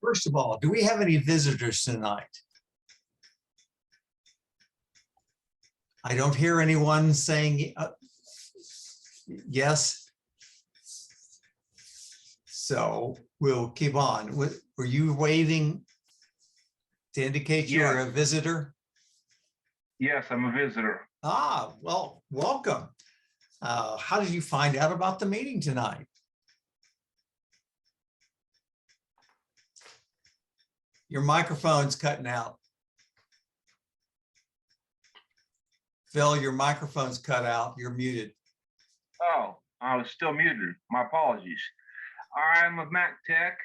First of all, do we have any visitors tonight? I don't hear anyone saying yes. So we'll keep on. Were you waving to indicate you are a visitor? Yes, I'm a visitor. Ah, well, welcome. How did you find out about the meeting tonight? Your microphone's cutting out. Phil, your microphone's cut out. You're muted. Oh, I was still muted. My apologies. I'm a Mac Tech,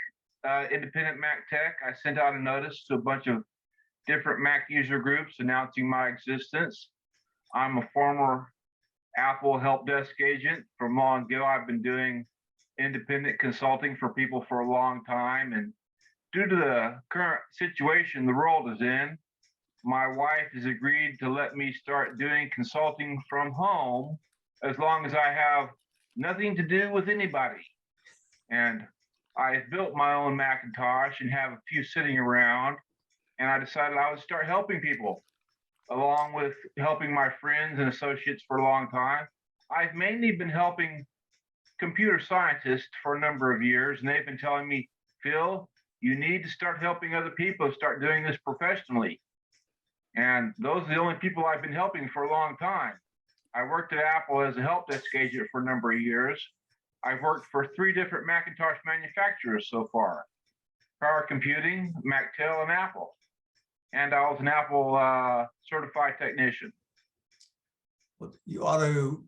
independent Mac Tech. I sent out a notice to a bunch of different Mac user groups announcing my existence. I'm a former Apple help desk agent from long ago. I've been doing independent consulting for people for a long time. And due to the current situation the world is in, my wife has agreed to let me start doing consulting from home as long as I have nothing to do with anybody. And I built my own Macintosh and have a few sitting around, and I decided I would start helping people, along with helping my friends and associates for a long time. I've mainly been helping computer scientists for a number of years, and they've been telling me, Phil, you need to start helping other people, start doing this professionally. And those are the only people I've been helping for a long time. I worked at Apple as a help desk agent for a number of years. I've worked for 3 different Macintosh manufacturers so far: Power Computing, MacTel, and Apple. And I was an Apple certified technician. Well, you ought to,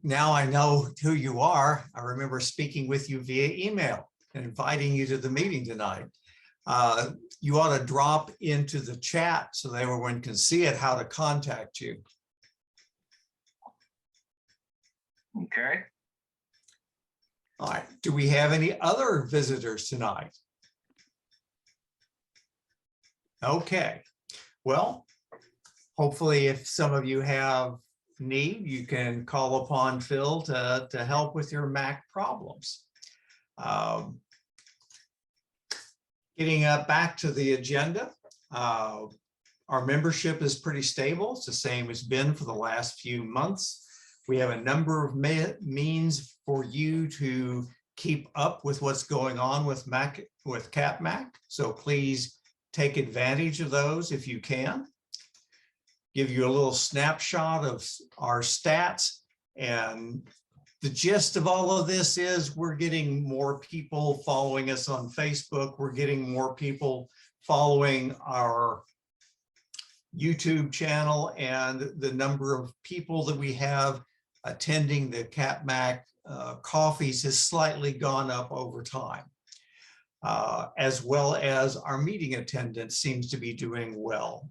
now I know who you are. I remember speaking with you via email and inviting you to the meeting tonight. You ought to drop into the chat so that everyone can see it, how to contact you. Okay. All right. Do we have any other visitors tonight? Okay. Well, hopefully if some of you have need, you can call upon Phil to help with your Mac problems. Getting back to the agenda, our membership is pretty stable. It's the same as been for the last few months. We have a number of means for you to keep up with what's going on with CapMac. So please take advantage of those if you can. Give you a little snapshot of our stats, and the gist of all of this is we're getting more people following us on Facebook. We're getting more people following our YouTube channel, and the number of people that we have attending the CapMac coffees has slightly gone up over time, as well as our meeting attendance seems to be doing well.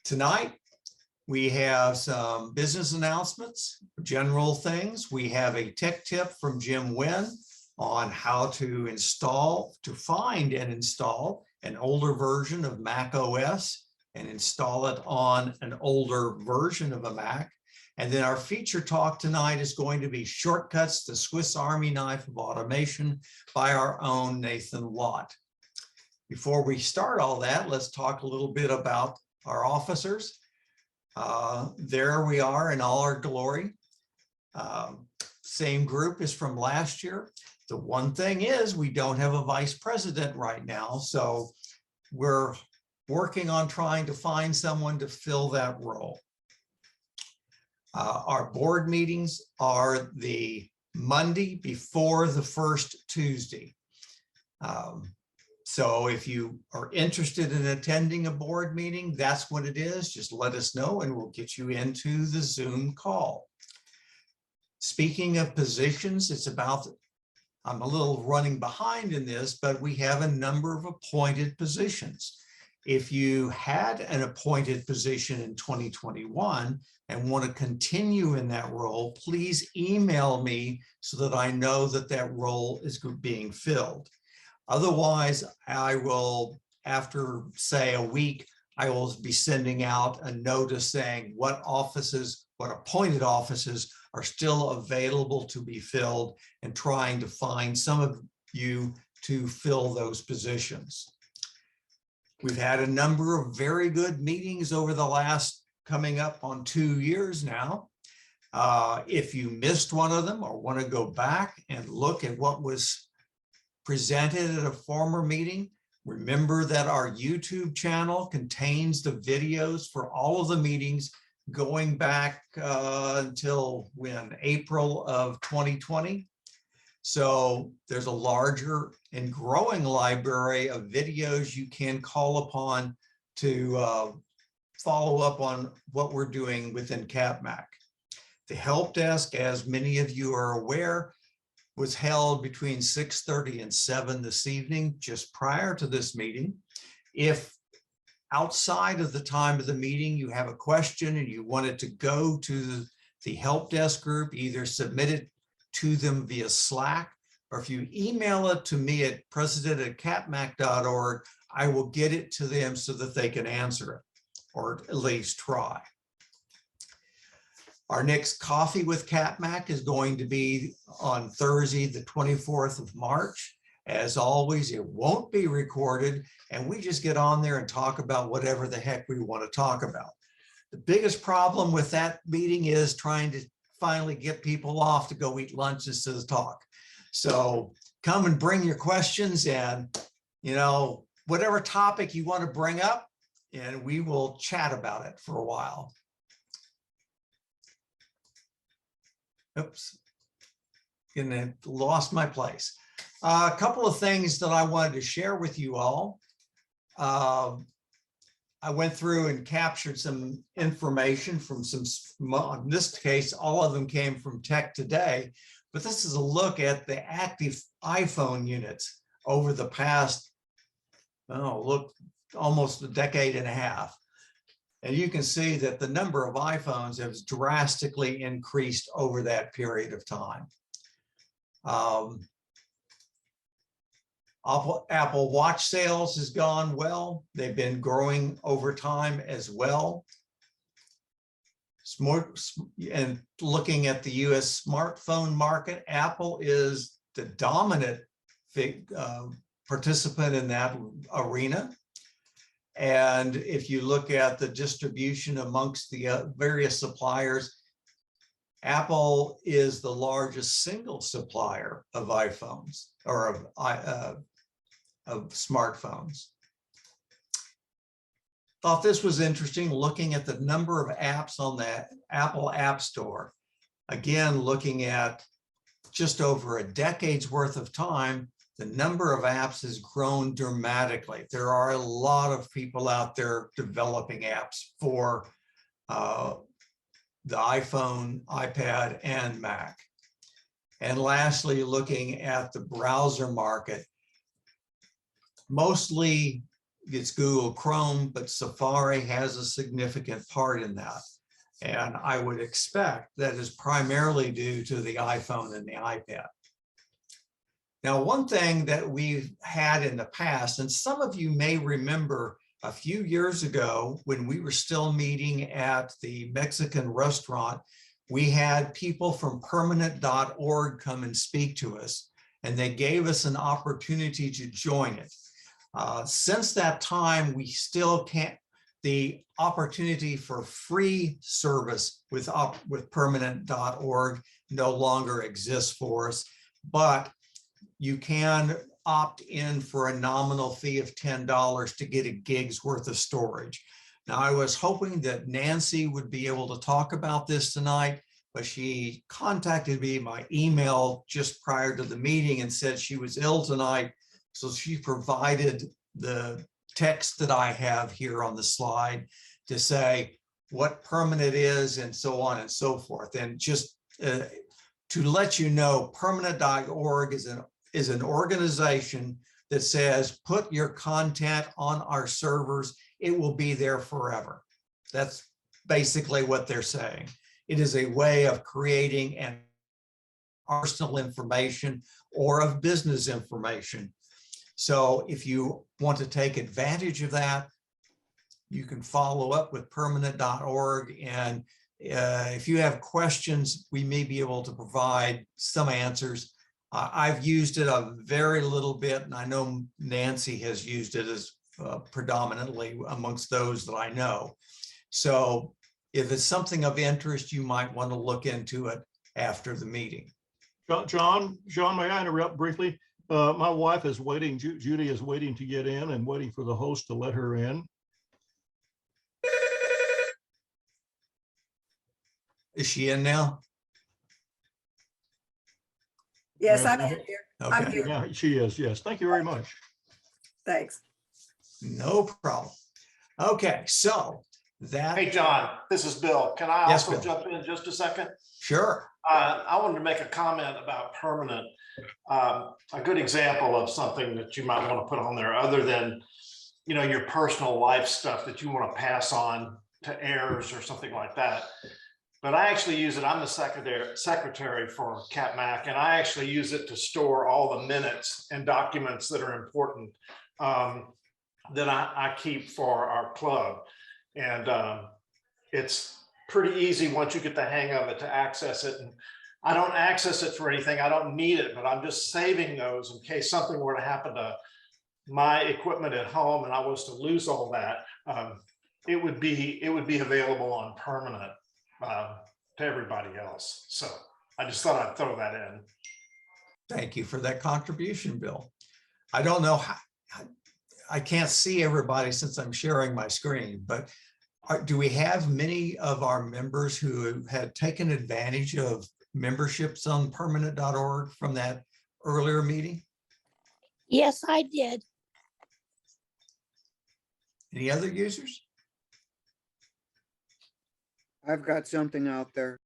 Tonight, we have some business announcements, general things. We have a tech tip from Jim Wynn on how to find and install an older version of macOS and install it on an older version of a Mac. And then our feature talk tonight is going to be Shortcuts to Swiss Army Knife of Automation by our own Nathan Lott. Before we start all that, let's talk a little bit about our officers. There we are in all our glory. Same group as from last year. The one thing is we don't have a vice president right now, so we're working on trying to find someone to fill that role. Our board meetings are the Monday before the first Tuesday. So if you are interested in attending a board meeting, that's what it is. Just let us know and we'll get you into the Zoom call. Speaking of positions, I'm a little running behind in this, but we have a number of appointed positions. If you had an appointed position in 2021 and want to continue in that role, please email me so that I know that that role is being filled. Otherwise, I will, after say a week, I will be sending out a notice saying what appointed offices are still available to be filled, and trying to find some of you to fill those positions. We've had a number of very good meetings over the last coming up on 2 years now. If you missed one of them or want to go back and look at what was presented at a former meeting, remember that our YouTube channel contains the videos for all of the meetings going back until when? April of 2020. So there's a larger and growing library of videos you can call upon to follow up on what we're doing within CapMac. The help desk, as many of you are aware, was held between 6:30 and 7 this evening, just prior to this meeting. If outside of the time of the meeting you have a question and you wanted to go to the help desk group, either submit it to them via Slack, or if you email it to me at president@capmac.org, I will get it to them so that they can answer it, or at least try. Our next Coffee with CapMac is going to be on Thursday, the 24th of March. As always, it won't be recorded, and we just get on there and talk about whatever the heck we want to talk about. The biggest problem with that meeting is trying to finally get people off to go eat lunch instead of talk. So come and bring your questions, and whatever topic you want to bring up, and we will chat about it for a while. Oops, and lost my place. A couple of things that I wanted to share with you all. I went through and captured some information from in this case, all of them came from Tech Today, but this is a look at the active iPhone units over the past, almost a decade and a half. And you can see that the number of iPhones has drastically increased over that period of time. Apple Watch sales has gone well. They've been growing over time as well. And looking at the US smartphone market, Apple is the dominant participant in that arena. And if you look at the distribution amongst the various suppliers, Apple is the largest single supplier of iPhones, or of smartphones. Thought this was interesting, looking at the number of apps on the Apple App Store. Again, looking at just over a decade's worth of time, the number of apps has grown dramatically. There are a lot of people out there developing apps for the iPhone, iPad, and Mac. And lastly, looking at the browser market, mostly it's Google Chrome, but Safari has a significant part in that. And I would expect that is primarily due to the iPhone and the iPad. Now, one thing that we've had in the past, and some of you may remember a few years ago when we were still meeting at the Mexican restaurant, we had people from permanent.org come and speak to us, and they gave us an opportunity to join it. Since that time, we still can't, the opportunity for free service with permanent.org no longer exists for us, but you can opt in for a nominal fee of $10 to get a gig's worth of storage. Now, I was hoping that Nancy would be able to talk about this tonight, but she contacted me by email just prior to the meeting and said she was ill tonight. So she provided the text that I have here on the slide to say what permanent is and so on and so forth. And just to let you know, permanent.org is an organization that says, put your content on our servers, it will be there forever. That's basically what they're saying. It is a way of creating an personal information or of business information. So if you want to take advantage of that, you can follow up with permanent.org, and if you have questions, we may be able to provide some answers. I've used it a very little bit, and I know Nancy has used it as predominantly amongst those that I know. So if it's something of interest, you might want to look into it after the meeting. John, may I interrupt briefly? My wife is waiting, Judy is waiting to get in and waiting for the host to let her in. Is she in now? Yes, I'm here. I'm Okay, here. Yeah, she is, yes. Thank you very much. Thanks. no problem. Okay, so that. Hey, John, this is Bill. Can I Yes, also Bill. jump in just a second? Sure. I wanted to make a comment about permanent. A good example of something that you might want to put on there other than, you know, your personal life stuff that you want to pass on to heirs or something like that. But I actually use it. I'm the secretary for CapMac, and I actually use it to store all the minutes and documents that are important that I keep for our club. And it's pretty easy once you get the hang of it to access it. And I don't access it for anything. I don't need it, but I'm just saving those in case something were to happen to my equipment at home and I was to lose all that. It would be available on permanent to everybody else. So I just thought I'd throw that in. Thank you for that contribution, Bill. I don't know how, I can't see everybody since I'm sharing my screen, but do we have many of our members who had taken advantage of memberships on permanent.org from that earlier meeting? Yes, I did. Any other users? I've got something out there.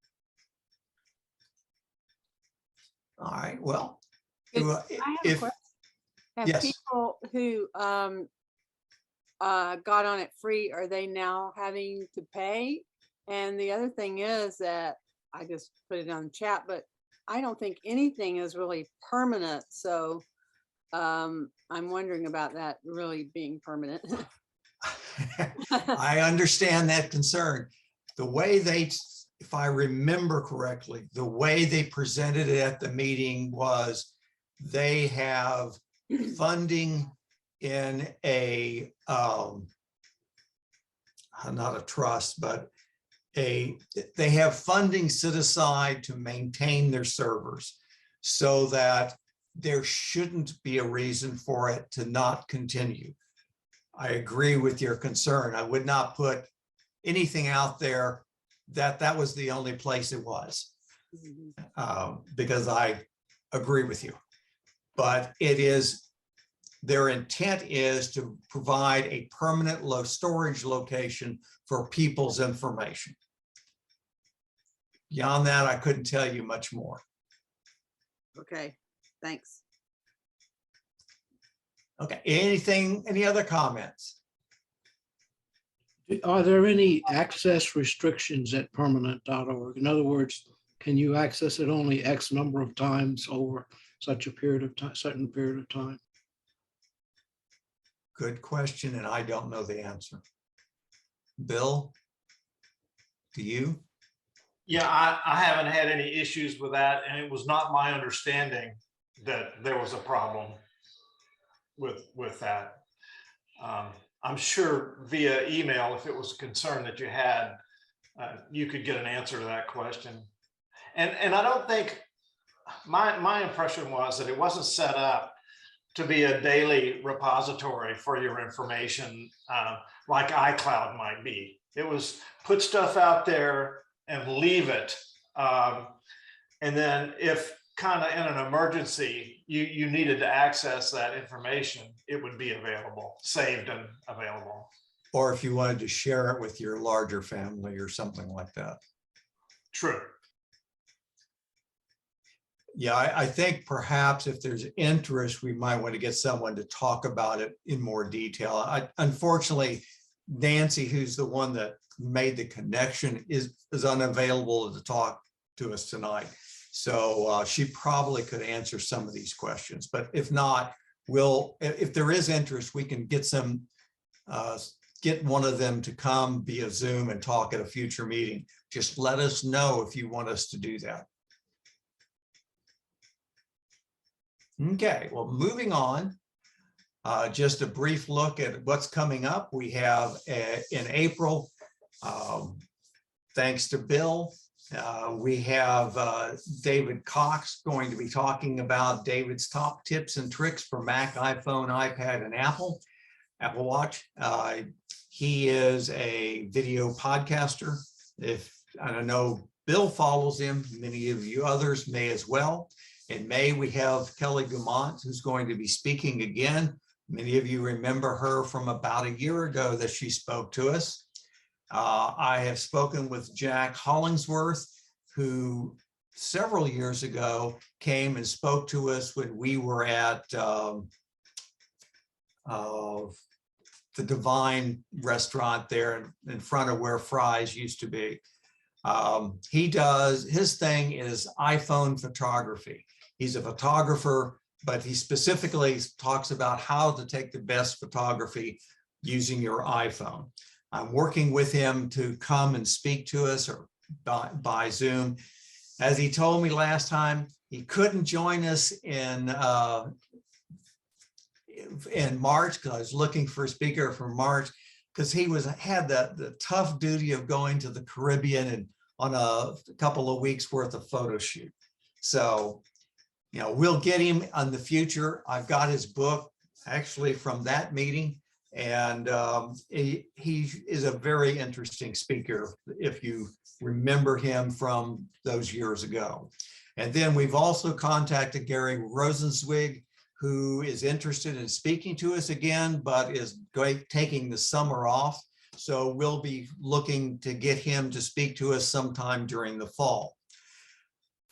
All right, well, I have a if, question. Have yes. people who got on it free, are they now having to pay? And the other thing is that I just put it on the chat, but I don't think anything is really permanent. So I'm wondering about that really being permanent. I understand that concern. The way they, if I remember correctly, the way they presented it at the meeting was they have funding in a, not a trust, but they have funding set aside to maintain their servers so that there shouldn't be a reason for it to not continue. I agree with your concern. I would not put anything out there that was the only place it was, because I agree with you. But it is, their intent is to provide a permanent low storage location for people's information. Beyond that, I couldn't tell you much more. Okay, thanks. Okay, any other comments? Are there any access restrictions at permanent.org? In other words, can you access it only X number of times over such a period of time, certain period of time? Good question, and I don't know the answer. Bill, do you? Yeah, I haven't had any issues with that, and it was not my understanding that there was a problem with that. I'm sure via email, if it was a concern that you had, you could get an answer to that question. And I don't think, my impression was that it wasn't set up to be a daily repository for your information like iCloud might be. It was put stuff out there and leave it. And then if kind of in an emergency, you needed to access that information, it would be available, saved and available. Or if you wanted to share it with your larger family or something like that. True. Yeah, I think perhaps if there's interest, we might want to get someone to talk about it in more detail. Unfortunately, Nancy, who's the one that made the connection, is unavailable to talk to us tonight. So she probably could answer some of these questions, but if not, if there is interest, we can get get one of them to come via Zoom and talk at a future meeting. Just let us know if you want us to do that. Okay, well, moving on. Just a brief look at what's coming up. We have in April, thanks to Bill, we have David Cox going to be talking about David's top tips and tricks for Mac, iPhone, iPad, and Apple Watch. He is a video podcaster. I don't know, Bill follows him. Many of you others may as well. In May, we have Kelly Dumont, who's going to be speaking again. Many of you remember her from about a year ago that she spoke to us. I have spoken with Jack Hollingsworth, who several years ago came and spoke to us when we were at the Divine restaurant there in front of where Fry's used to be. His thing is iPhone photography. He's a photographer, but he specifically talks about how to take the best photography using your iPhone. I'm working with him to come and speak to us or by Zoom. As he told me last time, he couldn't join us in March because I was looking for a speaker for March because he had the tough duty of going to the Caribbean and on a couple of weeks worth of photo shoot. So, you know, we'll get him in the future. I've got his book actually from that meeting, and he is a very interesting speaker if you remember him from those years ago. And then we've also contacted Gary Rosenzweig, who is interested in speaking to us again, but is taking the summer off. So we'll be looking to get him to speak to us sometime during the fall.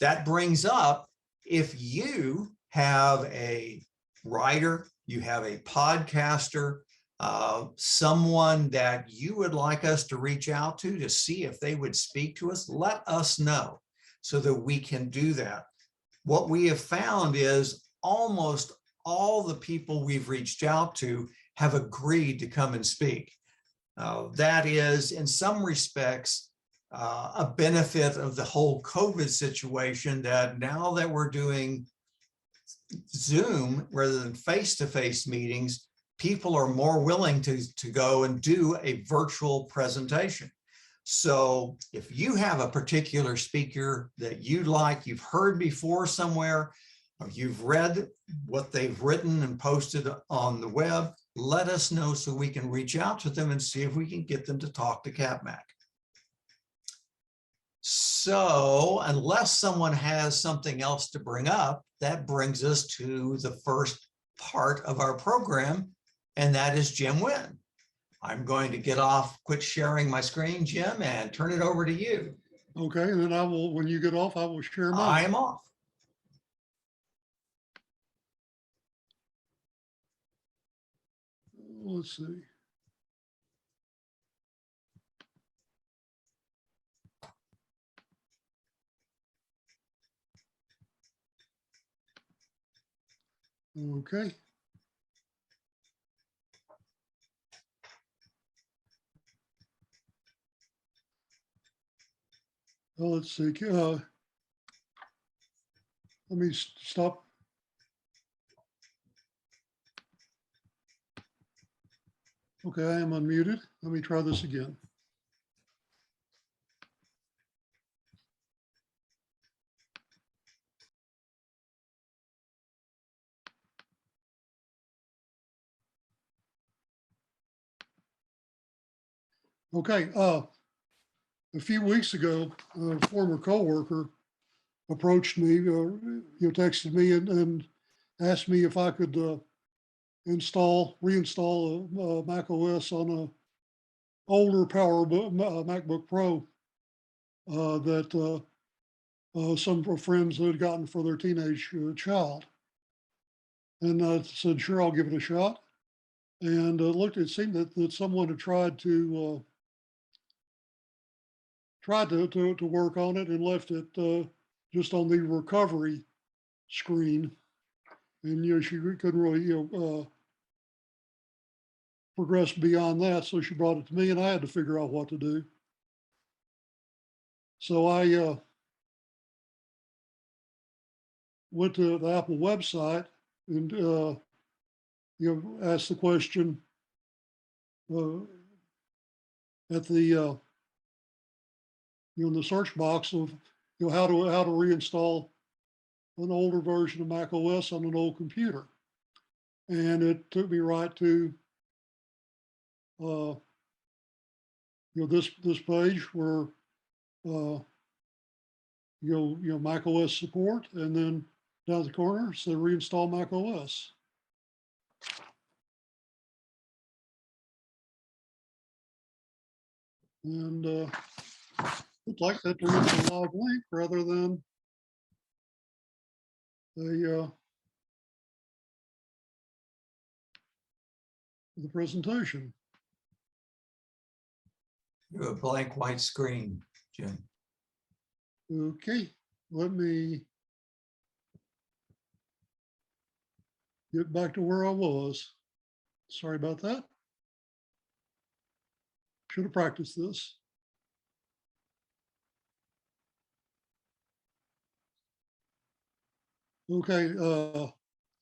That brings up, if you have a writer, you have a podcaster, someone that you would like us to reach out to see if they would speak to us, let us know so that we can do that. What we have found is almost all the people we've reached out to have agreed to come and speak. That is, in some respects, a benefit of the whole COVID situation, that now that we're doing Zoom rather than face-to-face meetings, people are more willing to go and do a virtual presentation. So if you have a particular speaker that you like, you've heard before somewhere, or you've read what they've written and posted on the web, let us know so we can reach out to them and see if we can get them to talk to CapMac. So unless someone has something else to bring up, that brings us to the first part of our program, and that is Jim Wynn. I'm going to quit sharing my screen, Jim, and turn it over to you. Okay, and then I will, when you get off, I will share mine. I am off. Let's see. Okay. Well, let's see. Let me stop. Okay, I am unmuted. Let me try this again. Okay, a few weeks ago, a former coworker approached me, texted me and asked me if I could reinstall a macOS on a older MacBook Pro that some friends had gotten for their teenage child. And I said, sure, I'll give it a shot. And it seemed that someone had tried to work on it and left it just on the recovery screen. And she couldn't really progress beyond that, so she brought it to me, and I had to figure out what to do. So I went to the Apple website and asked the question at the in the search box of how to reinstall an older version of macOS on an old computer, and it took me right to this page where macOS support, and then down the corner so reinstall macOS. And looked like that turned into a live link rather than the presentation. A blank white screen, Jim. Okay, let me get back to where I was. Sorry about that. Should have practiced this. Okay,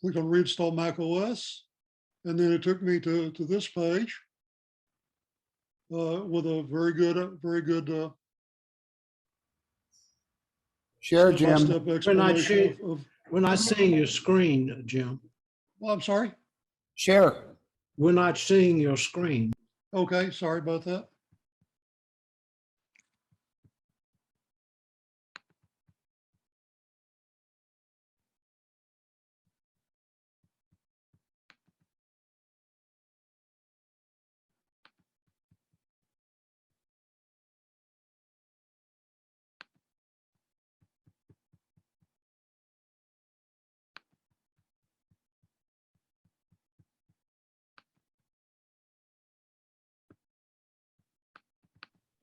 click on reinstall macOS, and then it took me to this page with a very good Share, Jim. step-by-step explanation of. We're not seeing your screen, Jim. Well, I'm sorry. Share. We're not seeing your screen. Okay, sorry about that.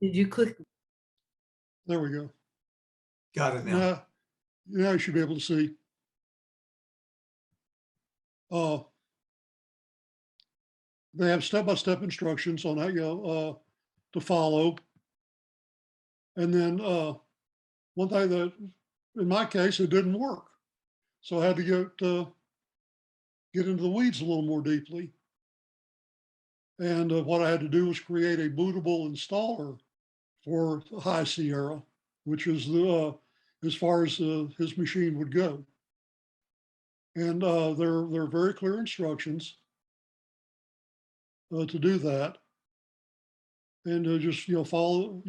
Did you click? There we go. Got it now. Now you should be able to see. They have step-by-step instructions on how to follow. And then one thing that, in my case, it didn't work. So I had to get into the weeds a little more deeply. And what I had to do was create a bootable installer for High Sierra, which is as far as his machine would go. And they're very clear instructions to do that. And just follow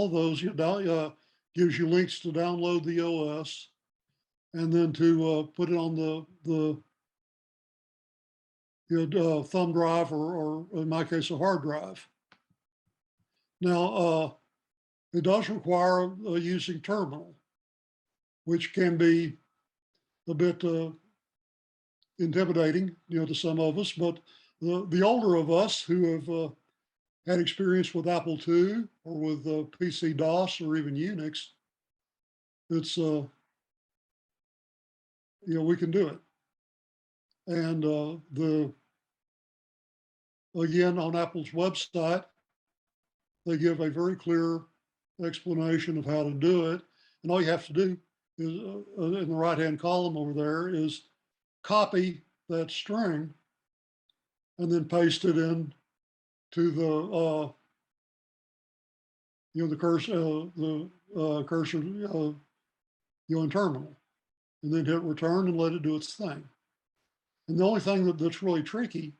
those. Gives you links to download the OS, and then to put it on the thumb drive or in my case a hard drive. Now it does require using terminal, which can be a bit intimidating, to some of us. But the older of us who have had experience with Apple II or with PC DOS or even Unix, it's we can do it. And again, on Apple's website, they give a very clear explanation of how to do it. And all you have to do is in the right-hand column over there is copy that string and then paste it in to the the cursor in terminal, and then hit return and let it do its thing. And the only thing that's really tricky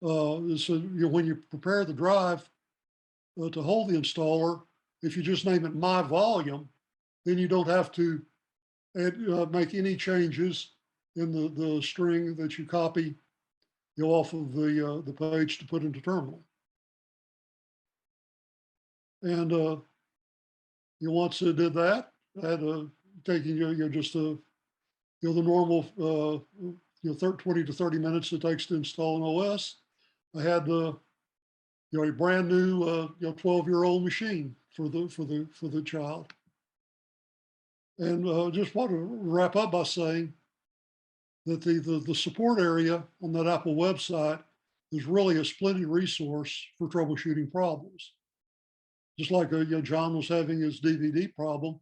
is when you prepare the drive to hold the installer, if you just name it My Volume, then you don't have to make any changes in the string that you copy off of the page to put into terminal. And once it did that, I had taking just the normal 20 to 30 minutes it takes to install an OS. I had a brand new 12-year-old machine for the child. And just want to wrap up by saying that the support area on that Apple website is really a splendid resource for troubleshooting problems. just like John was having his DVD problem.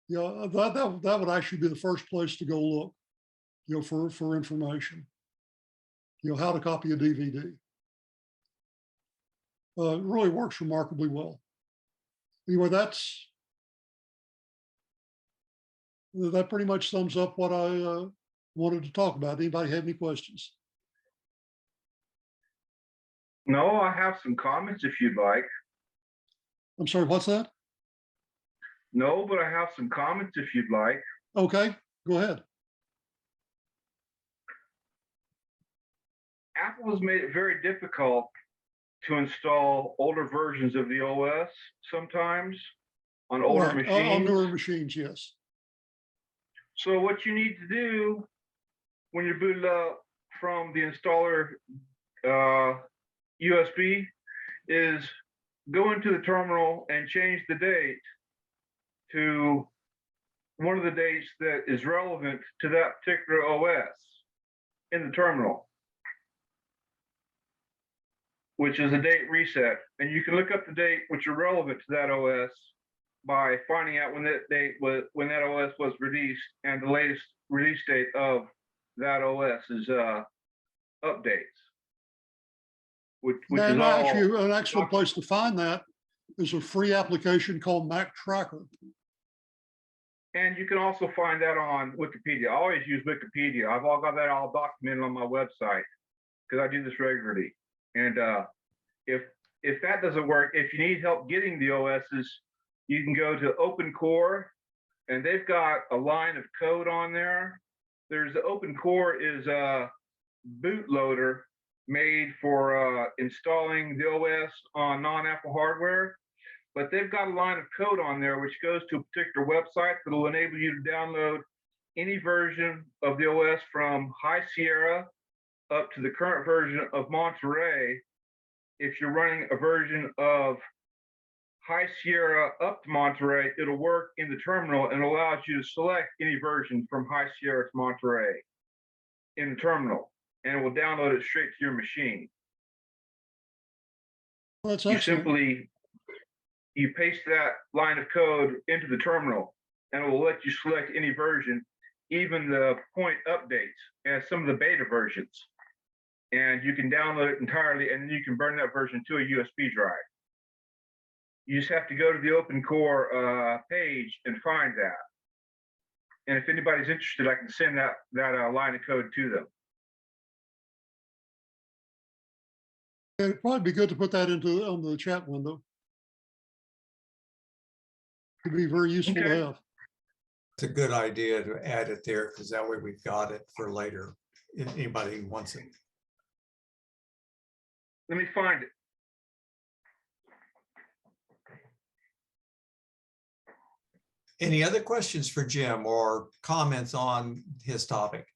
That would actually be the first place to go look, for information. How to copy a DVD. It really works remarkably well. Anyway, that pretty much sums up what I wanted to talk about. Anybody have any questions? No, I have some comments if you'd like. I'm sorry, what's that? No, but I have some comments if you'd like. Okay, go ahead. Apple has made it very difficult to install older versions of the OS sometimes on older Right, machines. on newer machines, yes. So what you need to do when you're booted up from the installer USB is go into the terminal and change the date to one of the dates that is relevant to that particular OS in the terminal, which is a date reset. And you can look up the date which are relevant to that OS by finding out when that date was, when that OS was released, and the latest release date of that OS's updates. Which is all Actually, an excellent place to find that is a free application called Mac Tracker. And you can also find that on Wikipedia. I always use Wikipedia. I've all got that all documented on my website because I do this regularly. And if that doesn't work, if you need help getting the OSs, you can go to OpenCore, and they've got a line of code on there. There's OpenCore is a bootloader made for installing the OS on non-Apple hardware. But they've got a line of code on there which goes to a particular website that will enable you to download any version of the OS from High Sierra up to the current version of Monterey. If you're running a version of High Sierra up to Monterey, it'll work in the terminal and allows you to select any version from High Sierra to Monterey in the terminal, and it will download it straight to your machine. Well, that's You excellent. you paste that line of code into the terminal, and it will let you select any version, even the point updates and some of the beta versions. And you can download it entirely, and then you can burn that version to a USB drive. You just have to go to the OpenCore page and find that. And if anybody's interested, I can send that line of code to them. It'd probably be good to put that on the chat window. It'd be very useful to have. It's a good idea to add it there because that way we've got it for later. If anybody wants it. Let me find it. Any other questions for Jim or comments on his topic?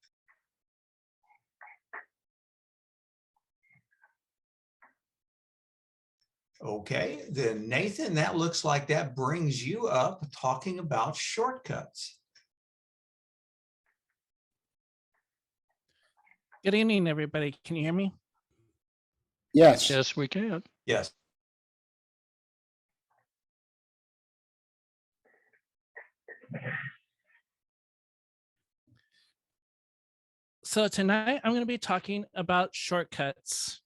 Okay, then Nathan, that looks like that brings you up talking about shortcuts. Good evening, everybody. Can you hear me? Yes. Yes, we can. Yes. So tonight I'm going to be talking about shortcuts.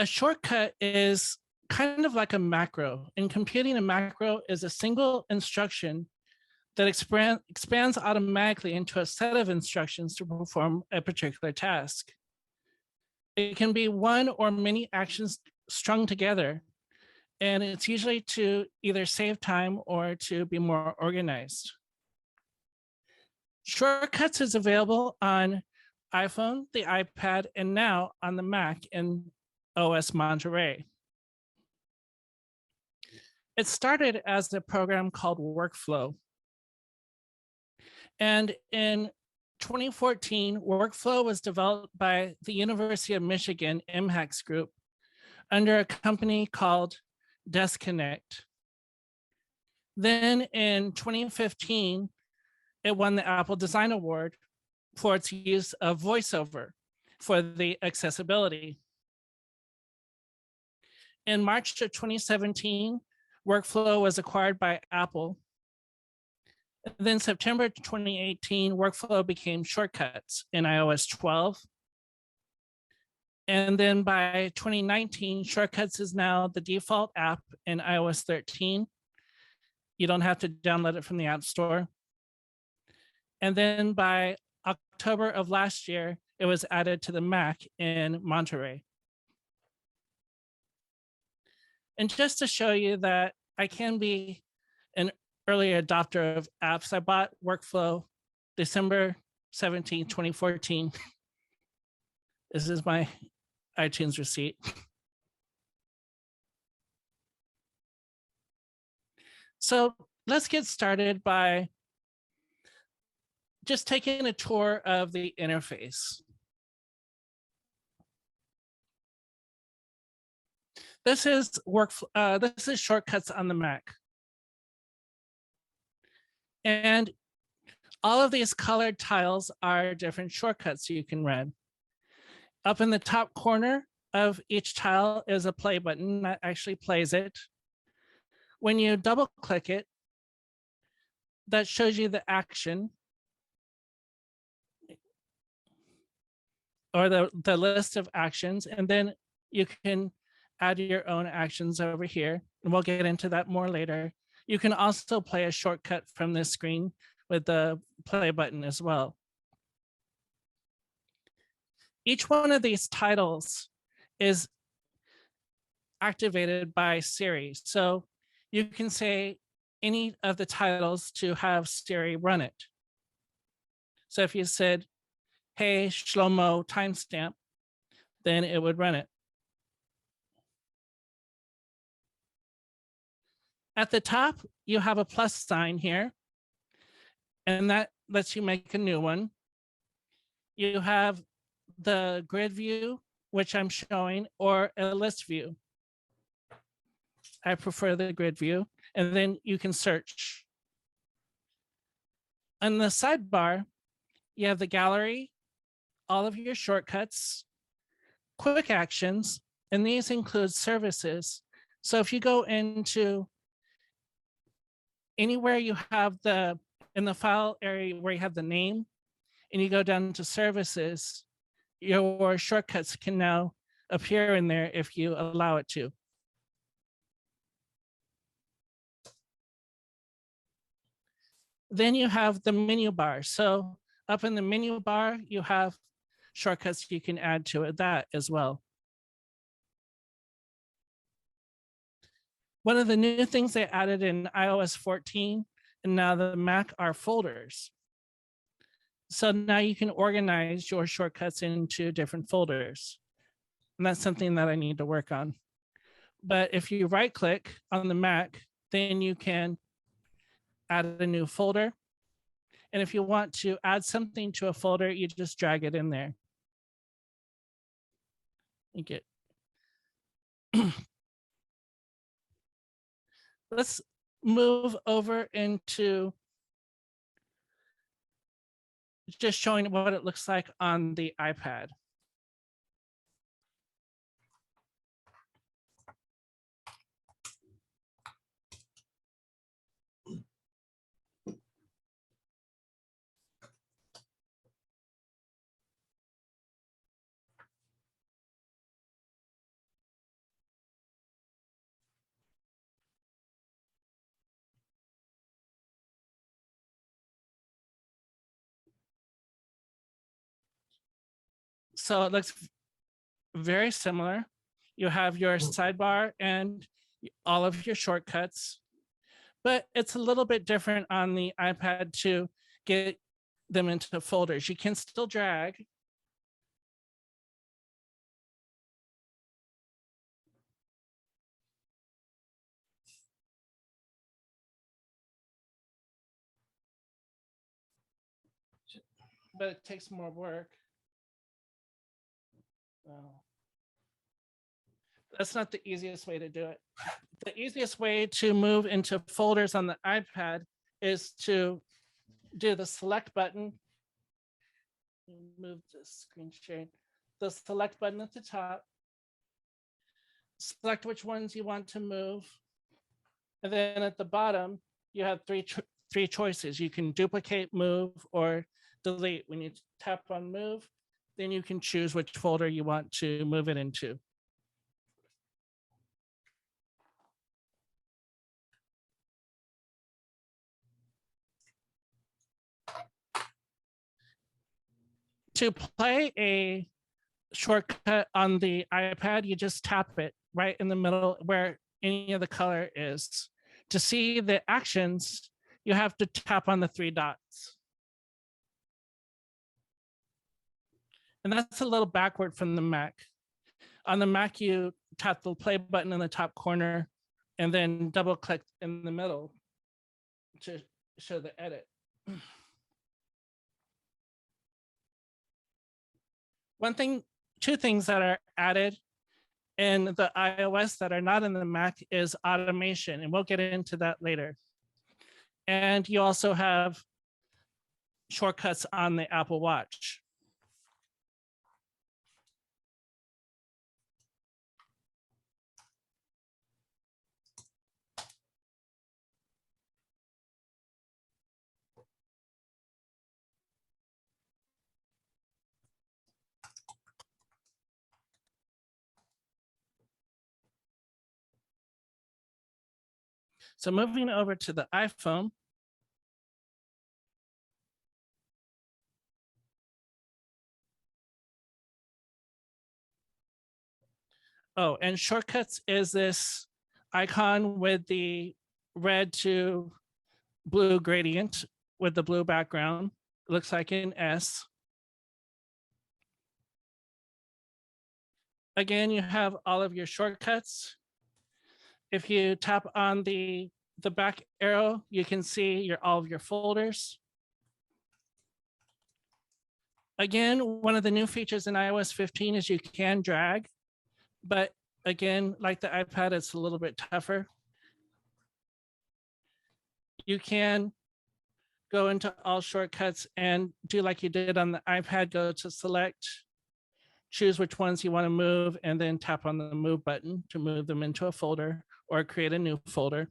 A shortcut is kind of like a macro. In computing, a macro is a single instruction that expands automatically into a set of instructions to perform a particular task. It can be one or many actions strung together, and it's usually to either save time or to be more organized. Shortcuts is available on iPhone, the iPad, and now on the Mac in OS Monterey. It started as a program called Workflow. And in 2014, Workflow was developed by the University of Michigan MHAX group under a company called Disconnect. Then in 2015, it won the Apple Design Award for its use of VoiceOver for the accessibility. In March of 2017, Workflow was acquired by Apple. And then September 2018, Workflow became Shortcuts in iOS 12. And then by 2019, Shortcuts is now the default app in iOS 13. You don't have to download it from the App Store. And then by October of last year, it was added to the Mac in Monterey. And just to show you that I can be an early adopter of apps, I bought Workflow December 17, 2014. This is my iTunes receipt. So let's get started by just taking a tour of the interface. This is this is Shortcuts on the Mac. And all of these colored tiles are different shortcuts you can run. Up in the top corner of each tile is a play button that actually plays it. When you double click it, that shows you the action or the list of actions, and then you can add your own actions over here. And we'll get into that more later. You can also play a shortcut from this screen with the play button as well. Each one of these titles is activated by Siri. So you can say any of the titles to have Siri run it. So if you said, hey, Shlomo timestamp, then it would run it. At the top, you have a plus sign here, and that lets you make a new one. You have the grid view, which I'm showing, or a list view. I prefer the grid view, and then you can search. On the sidebar, you have the gallery, all of your shortcuts, quick actions, and these include services. So if you go into anywhere you have in the file area where you have the name, and you go down to services, your shortcuts can now appear in there if you allow it to. Then you have the menu bar. So up in the menu bar, you have shortcuts you can add to that as well. One of the new things they added in iOS 14 and now the Mac are folders. So now you can organize your shortcuts into different folders. And that's something that I need to work on. But if you right click on the Mac, then you can add a new folder. And if you want to add something to a folder, you just drag it in there. You get. Let's move over into just showing what it looks like on the iPad. So it looks very similar. You have your sidebar and all of your shortcuts, but it's a little bit different on the iPad to get them into folders. You can still drag. But it takes more work. Well, that's not the easiest way to do it. The easiest way to move into folders on the iPad is to do the select button. Move the screen sharing. The select button at the top. select which ones you want to move. And then at the bottom, you have three choices. You can duplicate, move, or delete. When you tap on move, then you can choose which folder you want to move it into. To play a shortcut on the iPad, you just tap it right in the middle where any of the color is. To see the actions, you have to tap on the 3 dots. And that's a little backward from the Mac. On the Mac, you tap the play button in the top corner and then double click in the middle to show the edit. Two things that are added in the iOS that are not in the Mac is automation, and we'll get into that later. And you also have shortcuts on the Apple Watch. So moving over to the iPhone, oh, and shortcuts is this icon with the red to blue gradient with the blue background. It looks like an S. Again, you have all of your shortcuts. If you tap on the back arrow, you can see all of your folders. Again, one of the new features in iOS 15 is you can drag, but again, like the iPad, it's a little bit tougher. You can go into all shortcuts and do like you did on the iPad, go to select, choose which ones you want to move, and then tap on the move button to move them into a folder or create a new folder.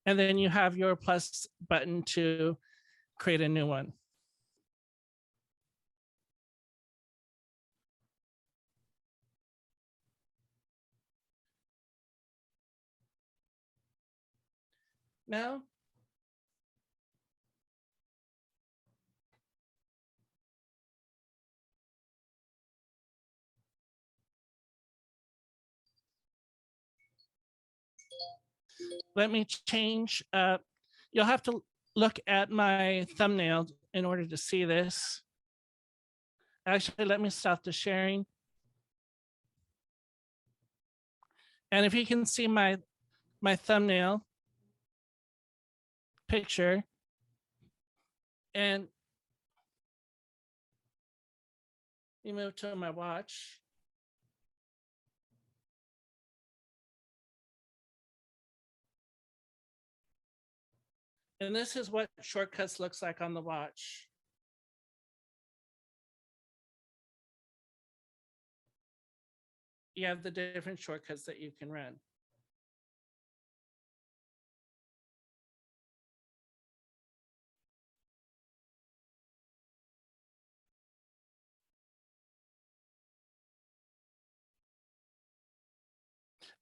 And then you have your plus button to create a new one. Now, let me change. You'll have to look at my thumbnail in order to see this. Actually, let me stop the sharing. And if you can see my thumbnail picture, and you move to my watch. And this is what shortcuts looks like on the watch. You have the different shortcuts that you can run.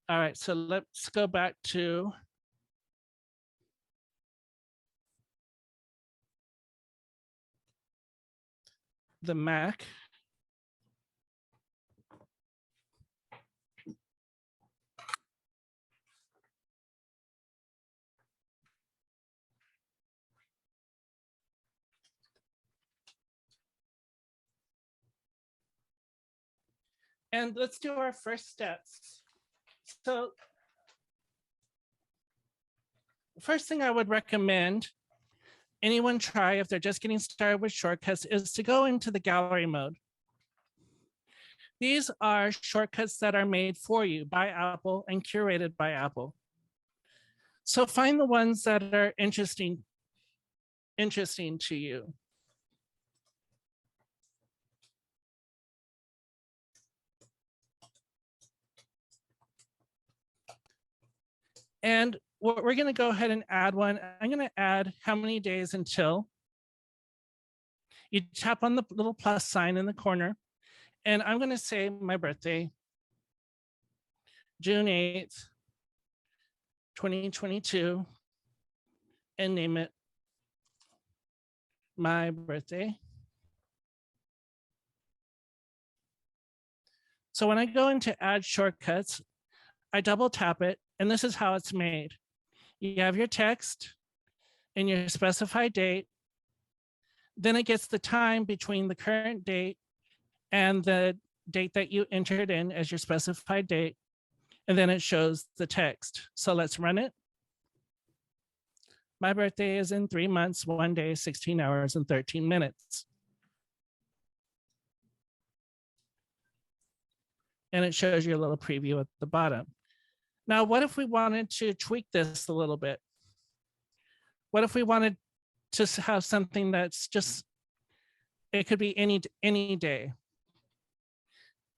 All right, so let's go back to the Mac. And let's do our first steps. So first thing I would recommend anyone try if they're just getting started with shortcuts is to go into the gallery mode. These are shortcuts that are made for you by Apple and curated by Apple. So find the ones that are interesting to you. And we're going to go ahead and add one. I'm going to add how many days until. You tap on the little plus sign in the corner, and I'm going to say my birthday, June 8th, 2022, and name it my birthday. So when I go into add shortcuts, I double tap it, and this is how it's made. You have your text and your specified date. Then it gets the time between the current date and the date that you entered in as your specified date. And then it shows the text. So let's run it. My birthday is in 3 months, 1 day, 16 hours, and 13 minutes. And it shows you a little preview at the bottom. Now, what if we wanted to tweak this a little bit? What if we wanted to have something that's just, it could be any day.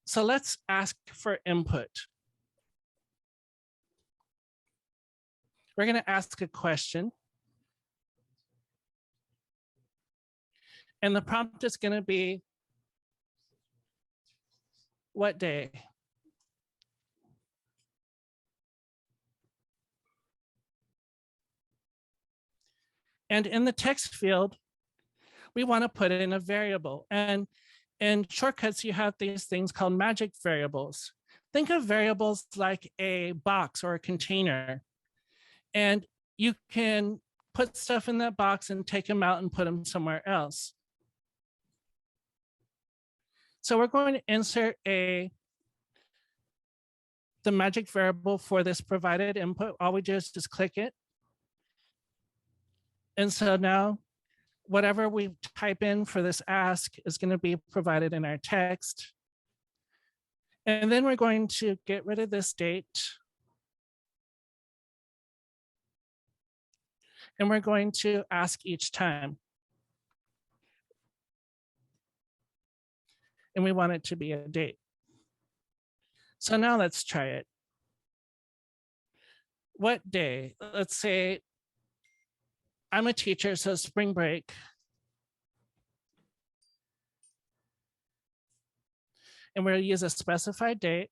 So let's ask for input. We're going to ask a question. And the prompt is going to be, what day? And in the text field, we want to put it in a variable. And in shortcuts, you have these things called magic variables. Think of variables like a box or a container. And you can put stuff in that box and take them out and put them somewhere else. So we're going to insert the magic variable for this provided input. All we do is just click it. And so now whatever we type in for this ask is going to be provided in our text. And then we're going to get rid of this date. And we're going to ask each time. And we want it to be a date. So now let's try it. What day? Let's say I'm a teacher, so spring break. And we're going to use a specified date.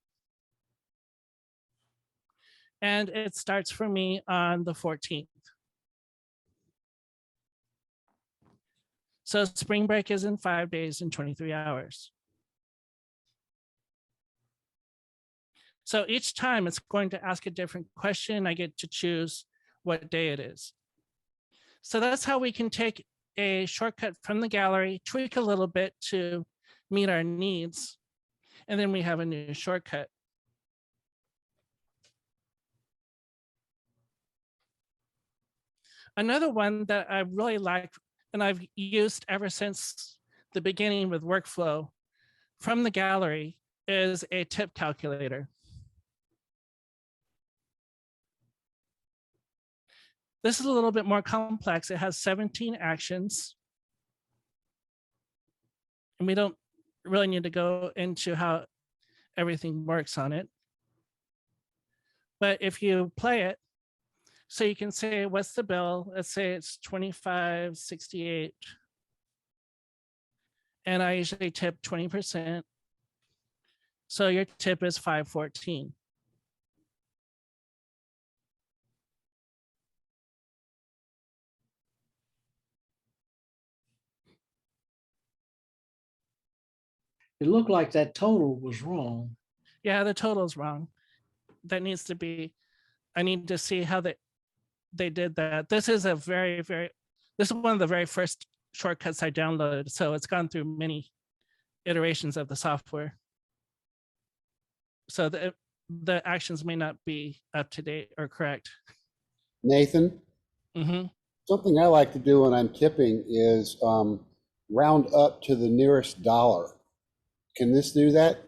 And it starts for me on the 14th. So spring break is in 5 days and 23 hours. So each time it's going to ask a different question. I get to choose what day it is. So that's how we can take a shortcut from the gallery, tweak a little bit to meet our needs, and then we have a new shortcut. Another one that I really like, and I've used ever since the beginning with workflow from the gallery, is a tip calculator. This is a little bit more complex. It has 17 actions. And we don't really need to go into how everything works on it. But if you play it, so you can say, what's the bill? Let's say it's $25.68. And I usually tip 20%. So your tip is $5.14. It looked like that total was wrong. Yeah, the total's wrong. That needs to be, I need to see how they did that. This is this is one of the very first shortcuts I downloaded. So it's gone through many iterations of the software. So the actions may not be up to date or correct. Nathan, something I like to do when I'm tipping is round up to the nearest dollar. Can this do that?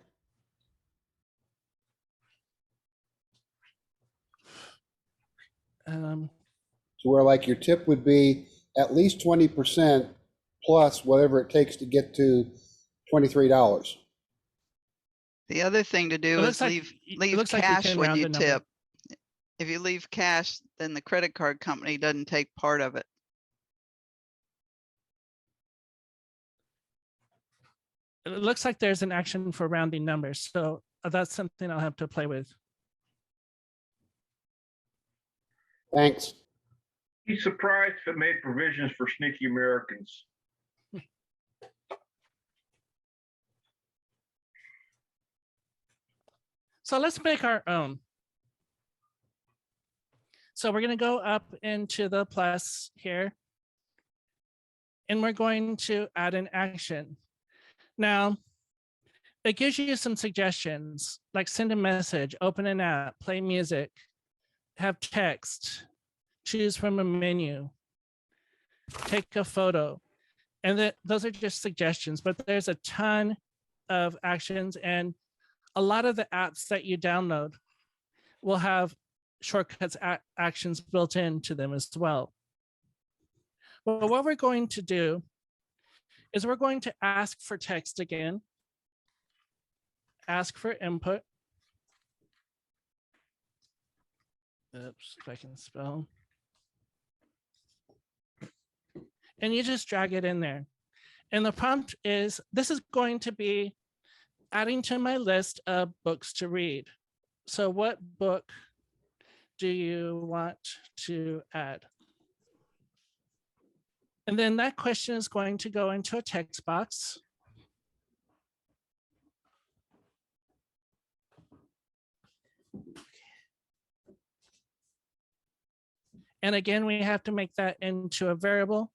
So where like your tip would be at least 20% plus whatever it takes to get to $23. The other thing to do is leave cash when you tip. If you leave cash, then the credit card company doesn't take part of it. It looks like there's an action for rounding numbers. So that's something I'll have to play with. Thanks. He's surprised if it made provisions for sneaky Americans. So let's make our own. So we're going to go up into the plus here. And we're going to add an action. Now, it gives you some suggestions, like send a message, open an app, play music, have text, choose from a menu, take a photo. And those are just suggestions, but there's a ton of actions, and a lot of the apps that you download will have shortcuts actions built into them as well. Well, what we're going to do is we're going to ask for text again, ask for input. Oops, if I can spell. And you just drag it in there. And the prompt is, this is going to be adding to my list of books to read. So what book do you want to add? And then that question is going to go into a text box. And again, we have to make that into a variable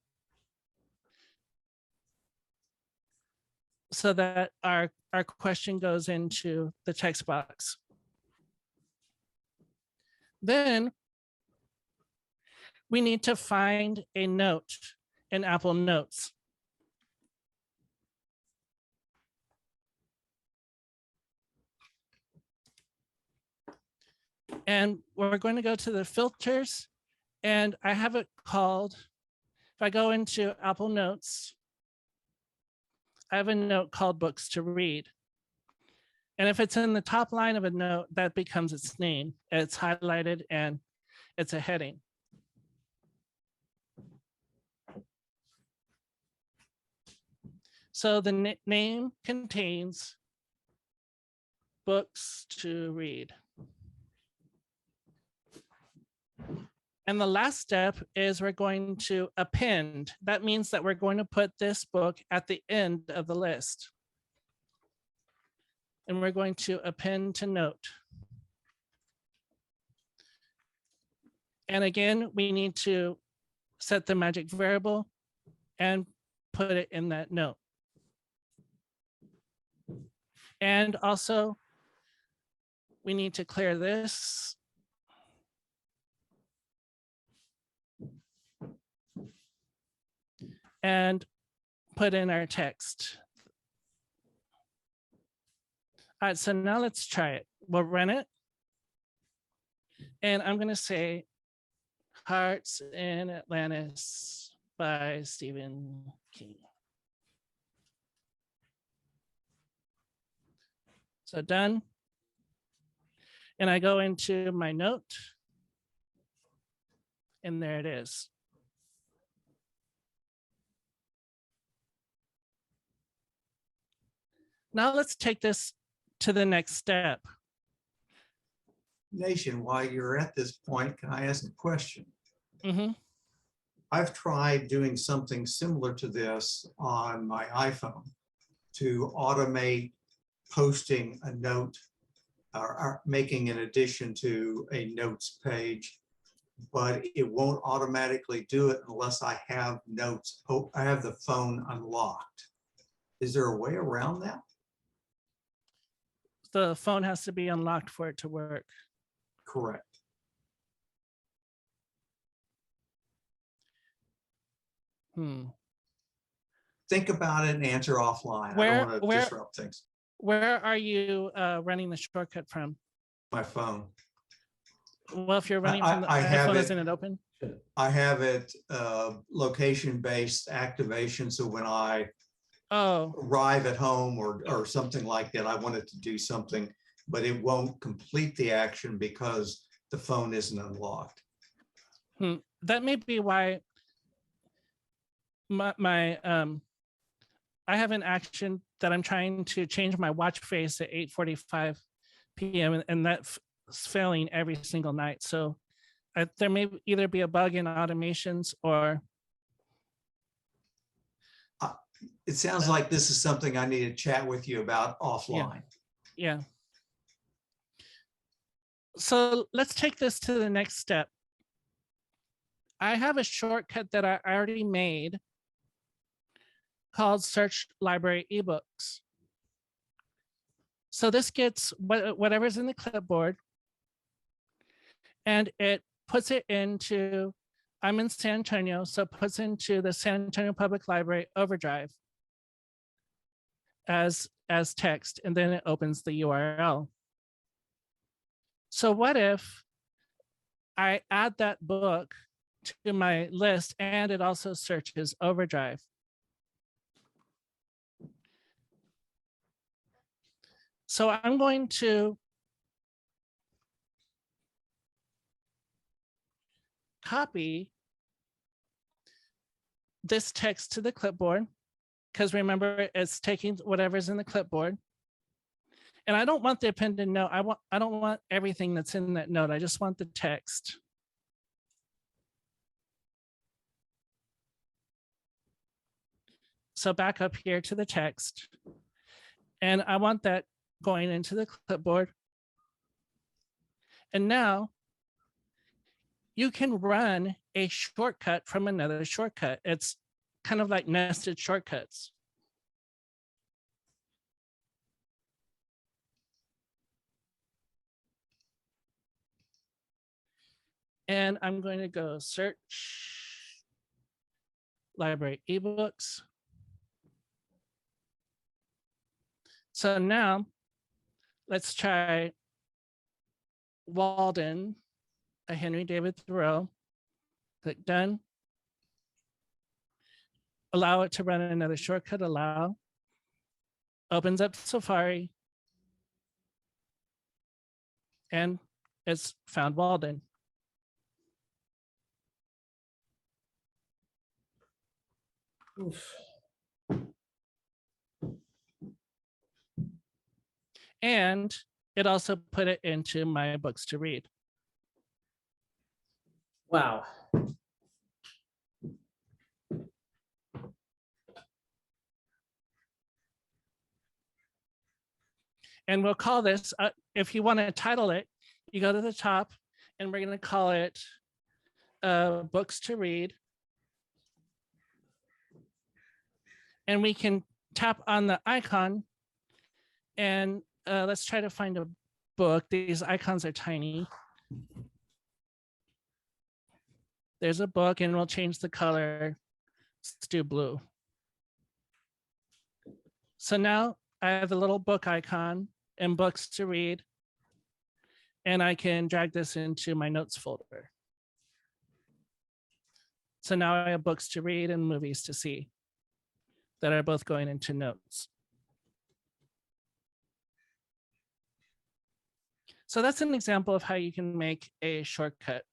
so that our question goes into the text box. Then we need to find a note in Apple Notes. And we're going to go to the filters, and I have it called, if I go into Apple Notes, I have a note called Books to Read. And if it's in the top line of a note, that becomes its name. It's highlighted and it's a heading. So the name contains books to read. And the last step is we're going to append. That means that we're going to put this book at the end of the list. And we're going to append to note. And again, we need to set the magic variable and put it in that note. And also, we need to clear this. And put in our text. All right, so now let's try it. We'll run it. And I'm going to say Hearts in Atlantis by Stephen King. So done. And I go into my note. And there it is. Now let's take this to the next step. Nation, while you're at this point, can I ask a question? Mm-hmm. I've tried doing something similar to this on my iPhone to automate posting a note or making an addition to a notes page, but it won't automatically do it unless I have notes. Oh, I have the phone unlocked. Is there a way around that? The phone has to be unlocked for it to work. Correct. Think about it and answer offline. I don't want to disrupt things. Where are you running the shortcut from? My phone. Well, if you're running from the iPhone, isn't it open? I have it location-based activation. So when I arrive at home or something like that, I want it to do something, but it won't complete the action because the phone isn't unlocked. That may be why I have an action that I'm trying to change my watch face at 8:45 p.m. and that's failing every single night. So there may either be a bug in automations or. It sounds like this is something I need to chat with you about offline. Yeah. So let's take this to the next step. I have a shortcut that I already made called Search Library eBooks. So this gets whatever's in the clipboard and it puts it into, I'm in San Antonio, so it puts into the San Antonio Public Library Overdrive as text, and then it opens the URL. So what if I add that book to my list and it also searches Overdrive? So I'm going to copy this text to the clipboard, because remember, it's taking whatever's in the clipboard. And I don't want the appended note. I don't want everything that's in that note. I just want the text. So back up here to the text. And I want that going into the clipboard. And now you can run a shortcut from another shortcut. It's kind of like nested shortcuts. And I'm going to go search library ebooks. So now let's try Walden, a Henry David Thoreau. Click done. Allow it to run another shortcut, allow. Opens up Safari. And it's found Walden. Oof. And it also put it into my books to read. Wow. And we'll call this, if you want to title it, you go to the top and we're going to call it books to read. And we can tap on the icon and let's try to find a book. These icons are tiny. There's a book and we'll change the color. Let's do blue. So now I have the little book icon and books to read. And I can drag this into my notes folder. So now I have books to read and movies to see that are both going into notes. So that's an example of how you can make a shortcut.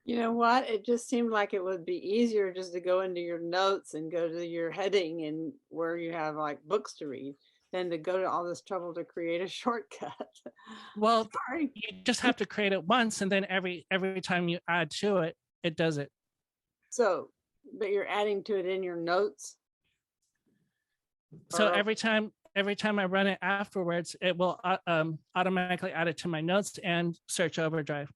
You know what? It just seemed like it would be easier just to go into your notes and go to your heading and where you have like books to read than to go to all this trouble to create a shortcut. Well, sorry. You just have to create it once, and then every time you add to it, it does it. So, but you're adding to it in your notes. So every time I run it afterwards, it will automatically add it to my notes and search Overdrive.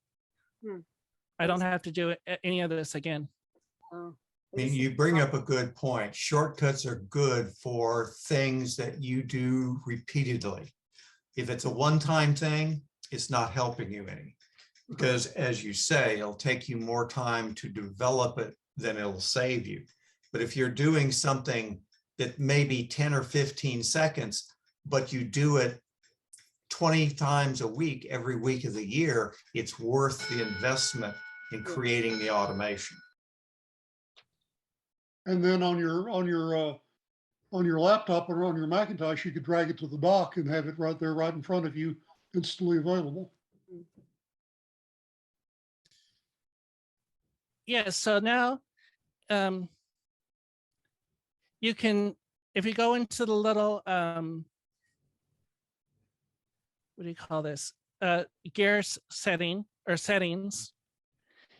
I don't have to do any of this again. Oh. I mean, you bring up a good point. Shortcuts are good for things that you do repeatedly. If it's a one-time thing, it's not helping you any. Because as you say, it'll take you more time to develop it than it'll save you. But if you're doing something that may be 10 or 15 seconds, but you do it 20 times a week, every week of the year, it's worth the investment in creating the automation. And then on your laptop or on your Macintosh, you could drag it to the dock and have it right there, right in front of you, instantly available. Yeah, so now you can, if you go into the little, what do you call this? Gears setting or settings,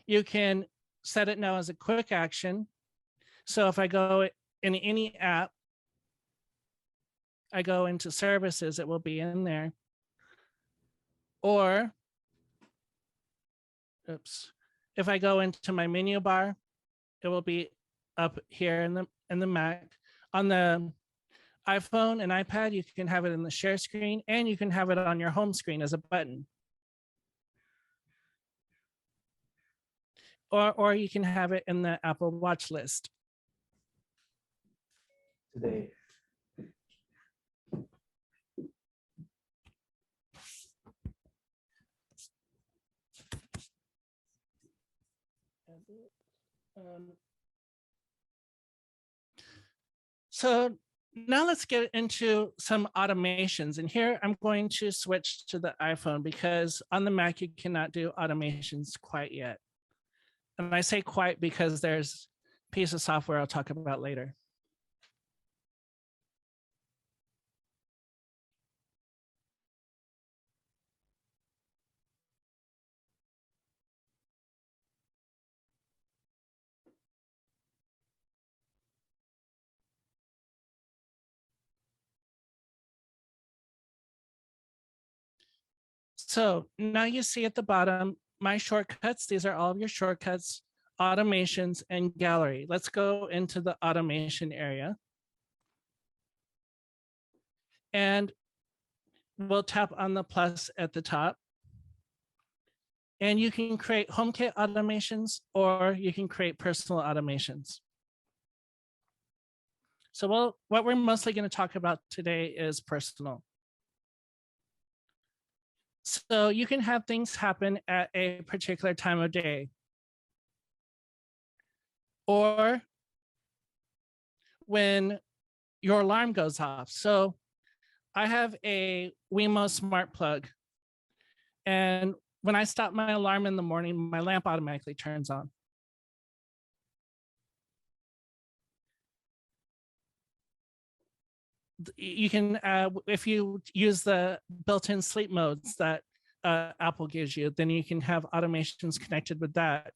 you can set it now as a quick action. So if I go in any app, I go into services, it will be in there. Or, oops, if I go into my menu bar, it will be up here in the Mac. On the iPhone and iPad, you can have it in the share screen, and you can have it on your home screen as a button. Or you can have it in the Apple Watch list. Today. So now let's get into some automations. And here I'm going to switch to the iPhone because on the Mac, you cannot do automations quite yet. And I say quite because there's a piece of software I'll talk about later. So now you see at the bottom, my shortcuts. These are all of your shortcuts, automations, and gallery. Let's go into the automation area. And we'll tap on the plus at the top. And you can create HomeKit automations, or you can create personal automations. So what we're mostly going to talk about today is personal. So you can have things happen at a particular time of day, or when your alarm goes off. So I have a Wemo smart plug, and when I stop my alarm in the morning, my lamp automatically turns on. You can, if you use the built-in sleep modes that Apple gives you, then you can have automations connected with that.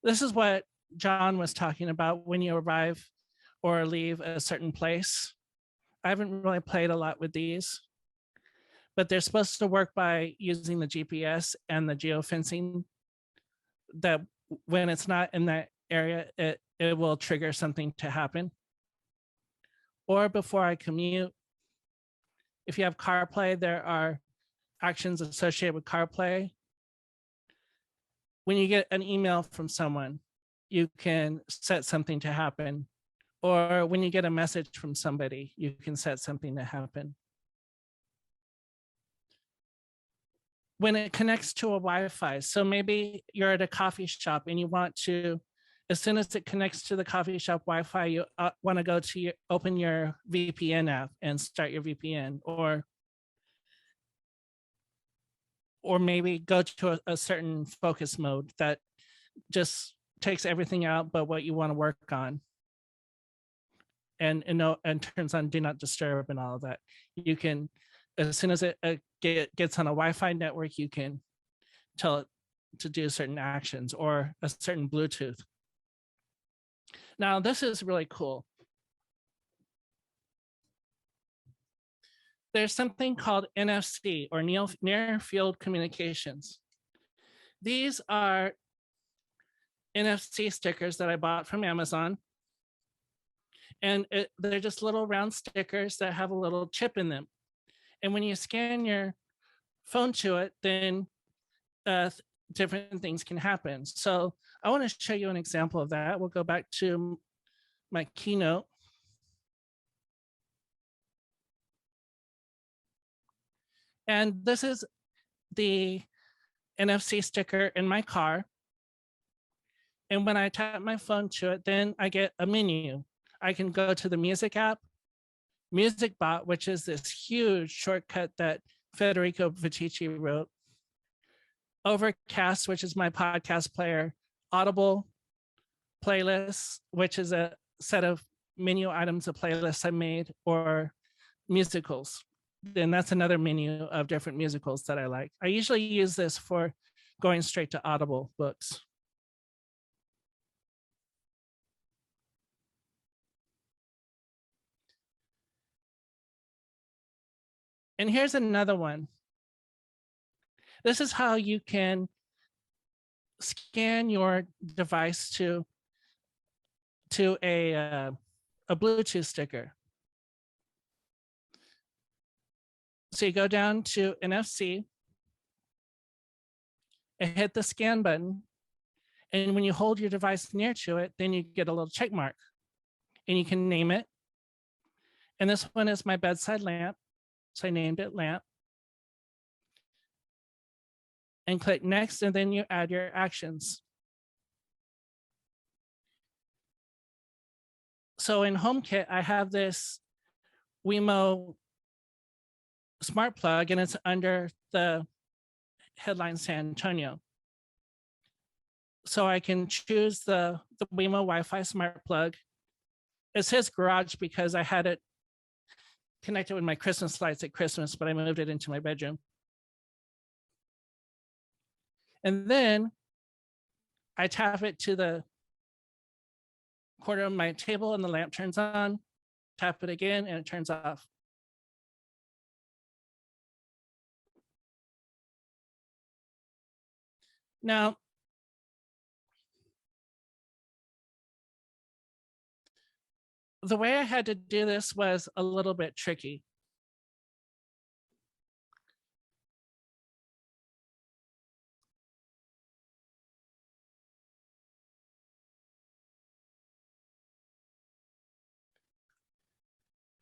This is what John was talking about when you arrive or leave a certain place. I haven't really played a lot with these, but they're supposed to work by using the GPS and the geofencing, that when it's not in that area, it will trigger something to happen. Or before I commute, if you have CarPlay, there are actions associated with CarPlay. When you get an email from someone, you can set something to happen. Or when you get a message from somebody, you can set something to happen. When it connects to a Wi-Fi, so maybe you're at a coffee shop and you want to, as soon as it connects to the coffee shop Wi-Fi, you want to go to open your VPN app and start your VPN, or maybe go to a certain focus mode that just takes everything out but what you want to work on, and turns on do not disturb and all of that. You can, as soon as it gets on a Wi-Fi network, you can tell it to do certain actions or a certain Bluetooth. Now, this is really cool. There's something called NFC, or near field communications. These are NFC stickers that I bought from Amazon. And they're just little round stickers that have a little chip in them. And when you scan your phone to it, then different things can happen. So I want to show you an example of that. We'll go back to my keynote. And this is the NFC sticker in my car. And when I tap my phone to it, then I get a menu. I can go to the music app, Music Bot, which is this huge shortcut that Federico Vitici wrote. Overcast, which is my podcast player. Audible playlists, which is a set of menu items of playlists I made, or musicals. Then that's another menu of different musicals that I like. I usually use this for going straight to Audible books. And here's another one. This is how you can scan your device to a Bluetooth sticker. So you go down to NFC and hit the scan button. And when you hold your device near to it, then you get a little check mark and you can name it. And this one is my bedside lamp. So I named it lamp. And click next, and then you add your actions. So in HomeKit, I have this Wemo smart plug, and it's under the headline San Antonio. So I can choose the Wemo Wi-Fi smart plug. It says garage because I had it connected with my Christmas lights at Christmas, but I moved it into my bedroom. And then I tap it to the corner of my table and the lamp turns on. Tap it again and it turns off. Now, the way I had to do this was a little bit tricky.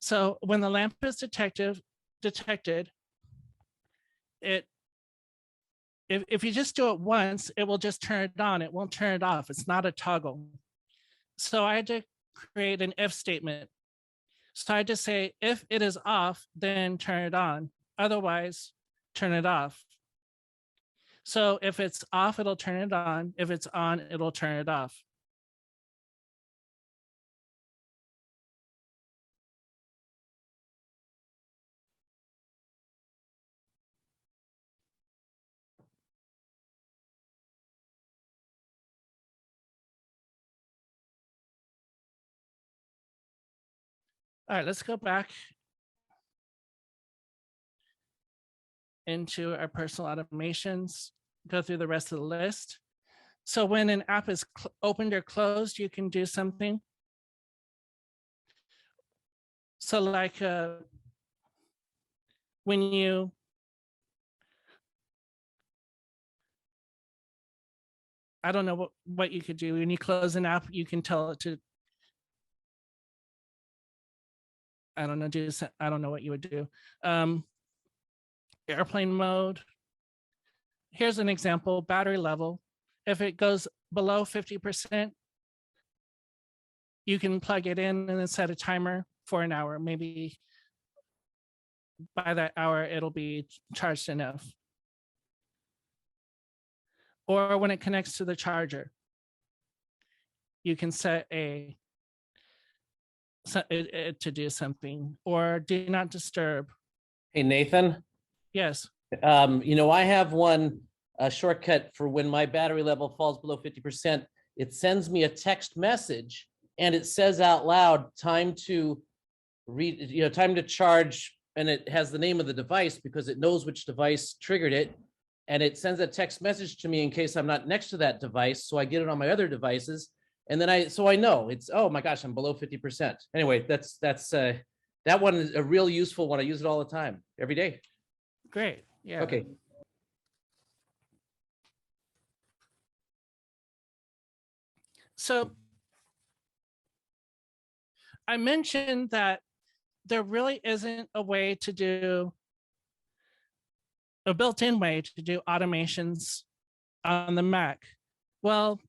So when the lamp is detected, if you just do it once, it will just turn it on. It won't turn it off. It's not a toggle. So I had to create an if statement. So I had to say, if it is off, then turn it on. Otherwise, turn it off. So if it's off, it'll turn it on. If it's on, it'll turn it off. All right, let's go back into our personal automations, go through the rest of the list. So when an app is opened or closed, you can do something. So like when you I don't know what you could do. When you close an app, you can tell it to, I don't know what you would do. Airplane mode. Here's an example, battery level. If it goes below 50%, you can plug it in and then set a timer for an hour. Maybe by that hour, it'll be charged enough. Or when it connects to the charger, you can set it to do something, or do not disturb. Hey, Nathan. Yes. I have a shortcut for when my battery level falls below 50%. It sends me a text message and it says out loud, time to read, time to charge. And it has the name of the device because it knows which device triggered it. And it sends a text message to me in case I'm not next to that device. So I get it on my other devices. And then I know it's, oh my gosh, I'm below 50%. Anyway, that one is a real useful one. I use it all the time, every day. Great. Yeah. Okay. So I mentioned that there really isn't a way to do a built-in way to do automations on the Mac. Well,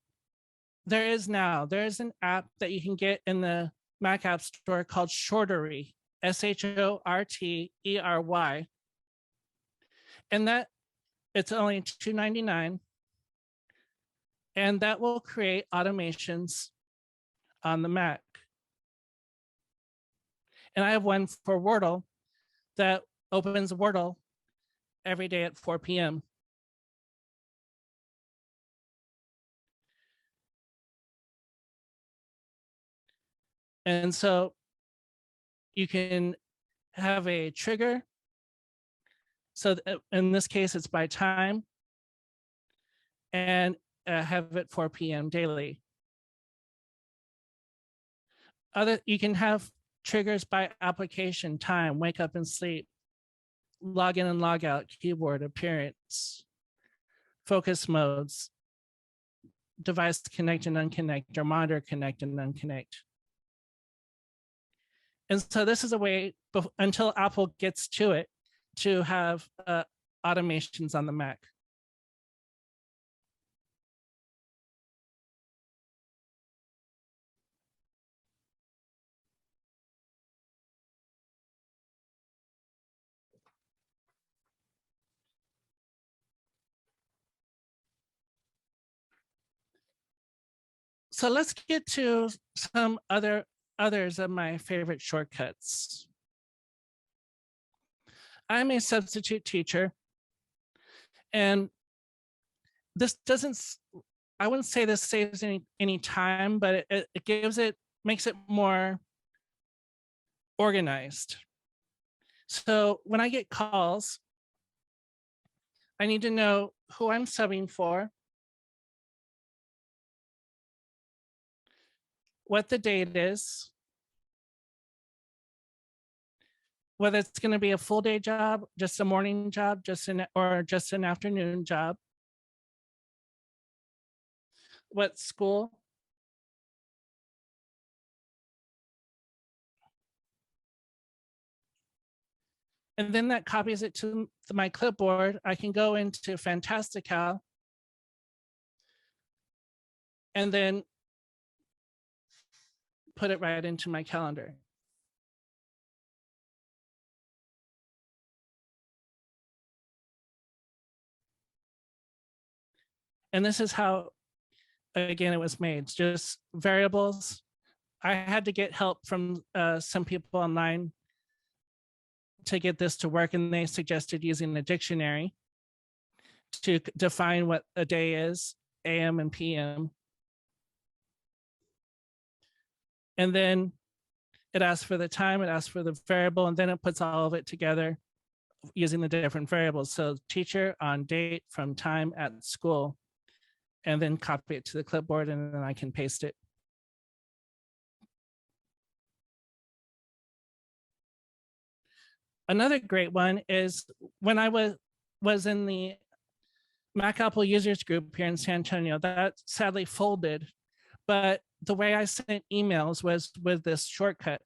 there is now. There is an app that you can get in the Mac App Store called Shortery, SHORTERY. And that it's only $2.99. And that will create automations on the Mac. And I have one for Wordle that opens Wordle every day at 4 p.m. And so you can have a trigger. So in this case, it's by time, and have it 4 p.m. daily. You can have triggers by application, time, wake up and sleep, log in and log out, keyboard, appearance, focus modes, device connect and unconnect, or monitor connect and unconnect. And so this is a way, until Apple gets to it, to have automations on the Mac. So let's get to some others of my favorite shortcuts. I'm a substitute teacher, and this doesn't, I wouldn't say this saves any time, but it makes it more organized. So when I get calls, I need to know who I'm subbing for, what the date is, whether it's going to be a full day job, just a morning job, or just an afternoon job, what school, and then that copies it to my clipboard. I can go into Fantastical and then put it right into my calendar. And this is how, again, it was made, just variables. I had to get help from some people online to get this to work, and they suggested using a dictionary to define what a day is, AM and PM. And then it asks for the time, it asks for the variable, and then it puts all of it together using the different variables. So teacher on date from time at school, and then copy it to the clipboard, and then I can paste it. Another great one is when I was in the Mac Apple users group here in San Antonio, that sadly folded, but the way I sent emails was with this shortcut.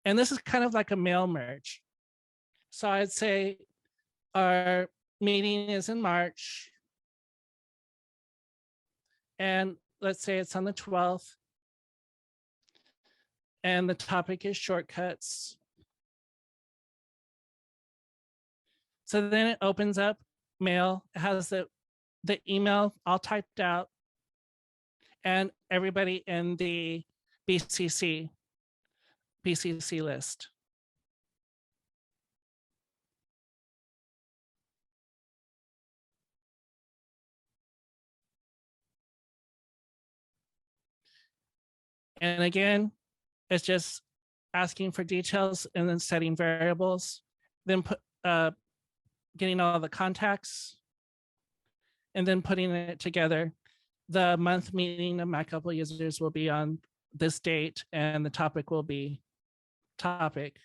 And this is kind of like a mail merge. So I'd say our meeting is in March, and let's say it's on the 12th, and the topic is shortcuts. So then it opens up mail, it has the email all typed out, and everybody in the BCC list. And again, it's just asking for details and then setting variables, then getting all the contacts, and then putting it together. The month meeting of Mac Apple users will be on this date, and the topic will be topic,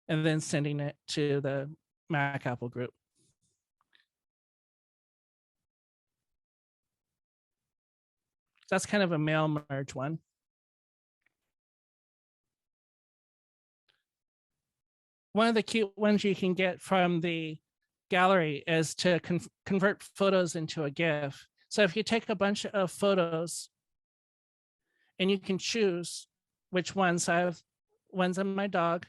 and then sending it to the Mac Apple group. That's kind of a mail merge one. One of the cute ones you can get from the gallery is to convert photos into a GIF. So if you take a bunch of photos and you can choose which ones, I have ones of my dog,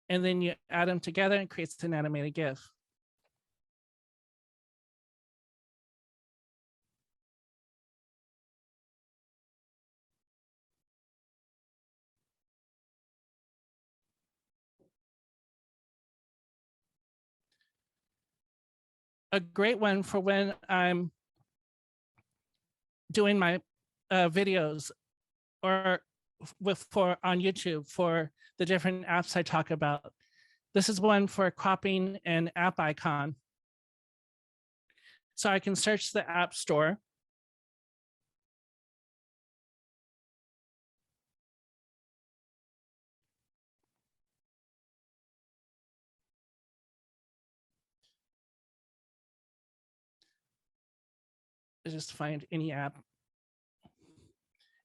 and then you add them together and it creates an animated GIF. A great one for when I'm doing my videos or on YouTube for the different apps I talk about. This is one for cropping an app icon. So I can search the App Store. Just find any app.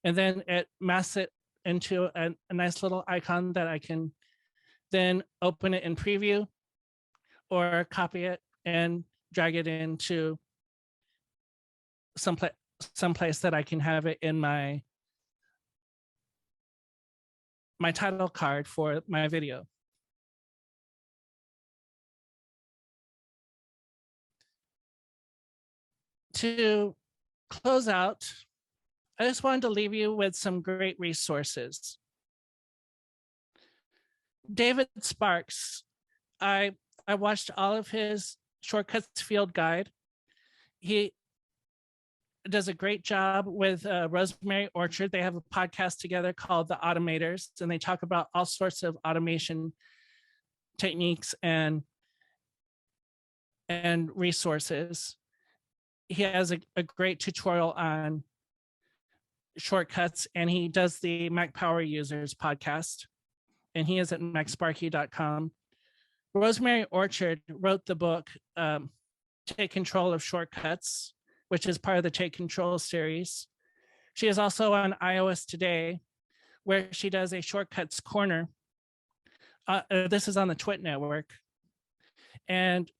And then it masks it into a nice little icon that I can then open it in preview or copy it and drag it into someplace that I can have it in my title card for my video. To close out, I just wanted to leave you with some great resources. David Sparks, I watched all of his shortcuts field guide. He does a great job with Rosemary Orchard. They have a podcast together called The Automators, and they talk about all sorts of automation techniques and resources. He has a great tutorial on shortcuts, and he does the Mac Power Users podcast, and he is at macsparky.com. Rosemary Orchard wrote the book, Take Control of Shortcuts, which is part of the Take Control series. She is also on iOS Today, where she does a shortcuts corner. This is on the Twit network. And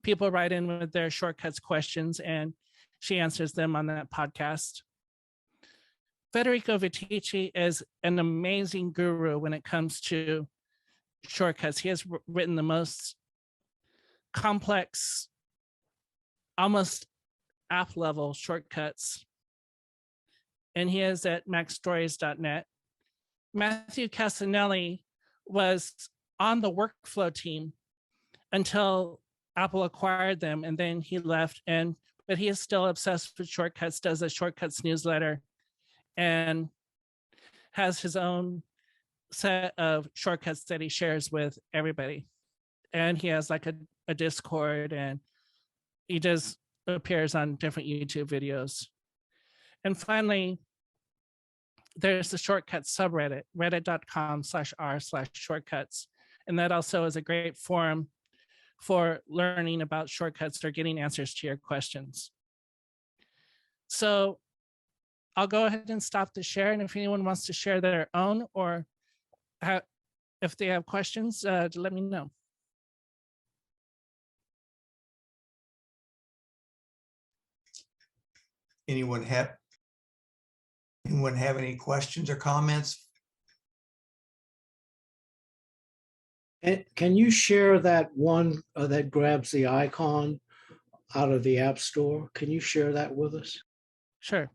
people write in with their shortcuts questions, and she answers them on that podcast. Federico Vitici is an amazing guru when it comes to shortcuts. He has written the most complex, almost app level shortcuts. And he is at macstories.net. Matthew Casanelli was on the workflow team until Apple acquired them, and then he left. But he is still obsessed with shortcuts, does a shortcuts newsletter, and has his own set of shortcuts that he shares with everybody. And he has like a Discord, and he just appears on different YouTube videos. And finally, there's the shortcuts subreddit, reddit.com/r/shortcuts. And that also is a great forum for learning about shortcuts or getting answers to your questions. So I'll go ahead and stop the share. And if anyone wants to share their own or if they have questions, let me know. Anyone have any questions or comments? Can you share that one that grabs the icon out of the App Store? Can you share that with us? Sure.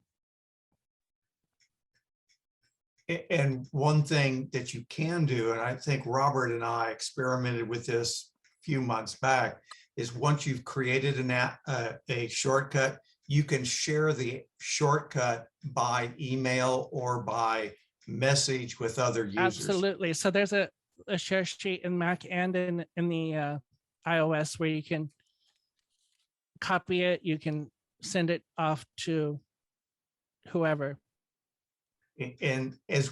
And one thing that you can do, and I think Robert and I experimented with this a few months back, is once you've created a shortcut, you can share the shortcut by email or by message with other users. Absolutely. So there's a share sheet in Mac and in the iOS where you can copy it, you can send it off to whoever. And as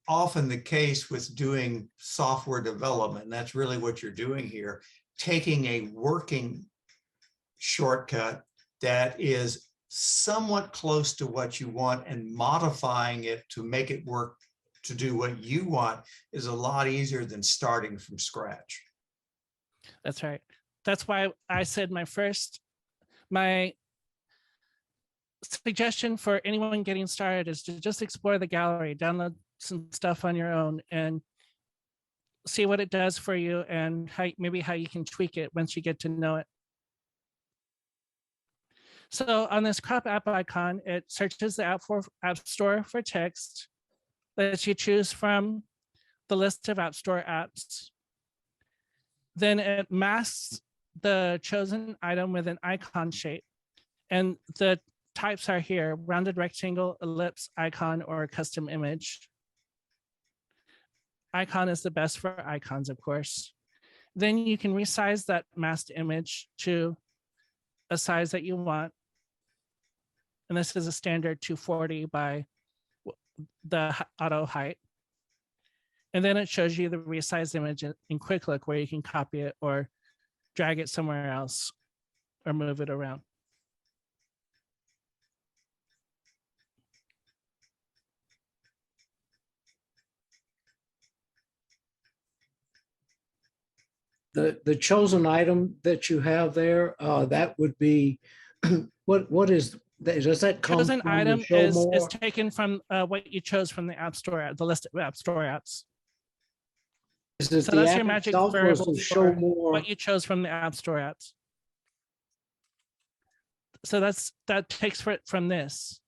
often the case with doing software development, that's really what you're doing here, taking a working shortcut that is somewhat close to what you want and modifying it to make it work to do what you want is a lot easier than starting from scratch. That's right. That's why I said my suggestion for anyone getting started is to just explore the gallery, download some stuff on your own, and see what it does for you and maybe how you can tweak it once you get to know it. So on this crop app icon, it searches the App Store for text, lets you choose from the list of App Store apps. Then it masks the chosen item with an icon shape. And the types are here: rounded rectangle, ellipse, icon, or custom image. Icon is the best for icons, of course. Then you can resize that masked image to a size that you want. And this is a standard 240 by the auto height. And then it shows you the resized image in Quick Look, where you can copy it or drag it somewhere else or move it around. The chosen item that you have there, that would be, what is, does that come Chosen from the item show is more? taken from what you chose from the App Store, the list of App Store apps. Is it So the that's app your magic itself or is variable the show for more? what you chose from the App Store apps. So that takes it from this.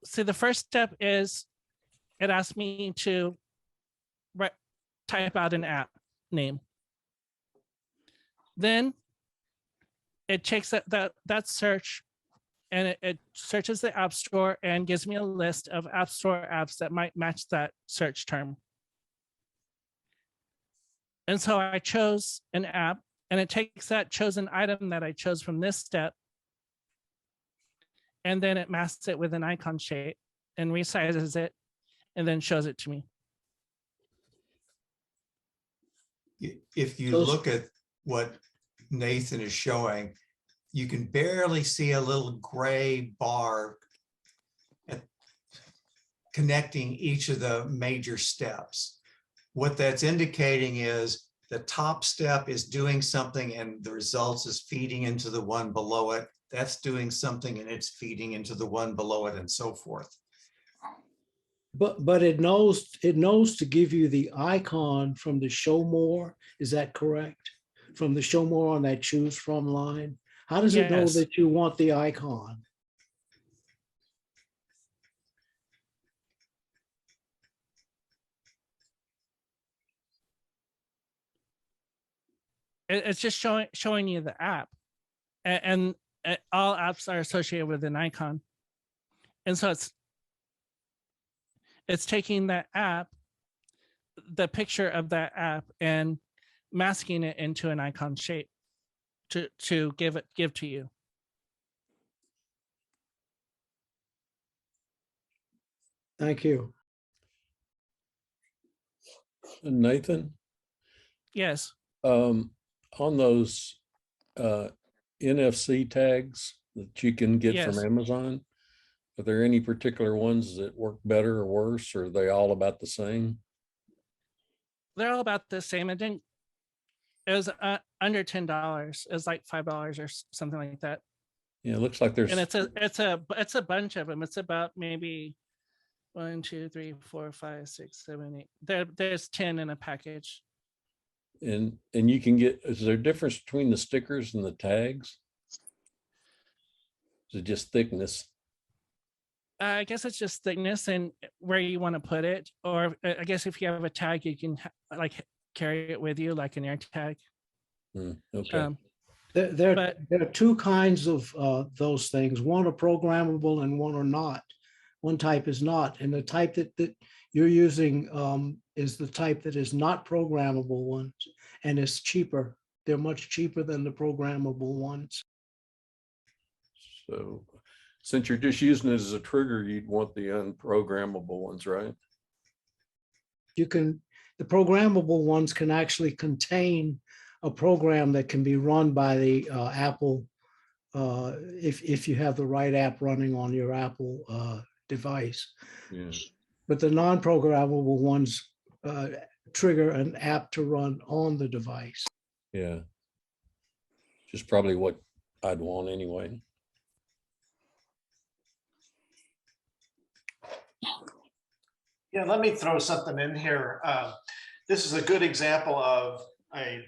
See, the first step is it asks me to type out an app name. Then it takes that search and it searches the App Store and gives me a list of App Store apps that might match that search term. And so I chose an app, and it takes that chosen item that I chose from this step, and then it masks it with an icon shape and resizes it, and then shows it to me. If you look at what Nathan is showing, you can barely see a little gray bar connecting each of the major steps. What that's indicating is the top step is doing something and the results is feeding into the one below it. That's doing something and it's feeding into the one below it, and so forth. But it knows to give you the icon from the show more. Is that correct? From the show more on that choose from line. How does it know Yes. that you want the icon? It's just showing you the app, and all apps are associated with an icon. And so it's taking that app, the picture of that app, and masking it into an icon shape to give to you. Thank you. Nathan, Yes. on those NFC tags that you can get from Yes. Amazon, are there any particular ones that work better or worse, or are they all about the same? They're all about the same. It was under $10. It was like $5 or something like that. Yeah, it looks like there's, And it's a bunch of them. It's about maybe 1, 2, 3, 4, 5, 6, 7, 8. There's 10 in a package. and you can get, is there a difference between the stickers and the tags? Is it just thickness? I guess it's just thickness and where you want to put it. Or I guess if you have a tag, you can like carry it with you, like an air tag. Okay. There are two kinds of those things. One are programmable and one are not. One type is not. And the type that you're using is the type that is not programmable ones, and it's cheaper. They're much cheaper than the programmable ones. So since you're just using it as a trigger, you'd want the unprogrammable ones, right? The programmable ones can actually contain a program that can be run by the Apple, if you have the right app running on your Apple device. Yeah. But the non-programmable ones trigger an app to run on the device. Yeah. Just probably what I'd want anyway. Yeah, let me throw something in here. this is a good example of a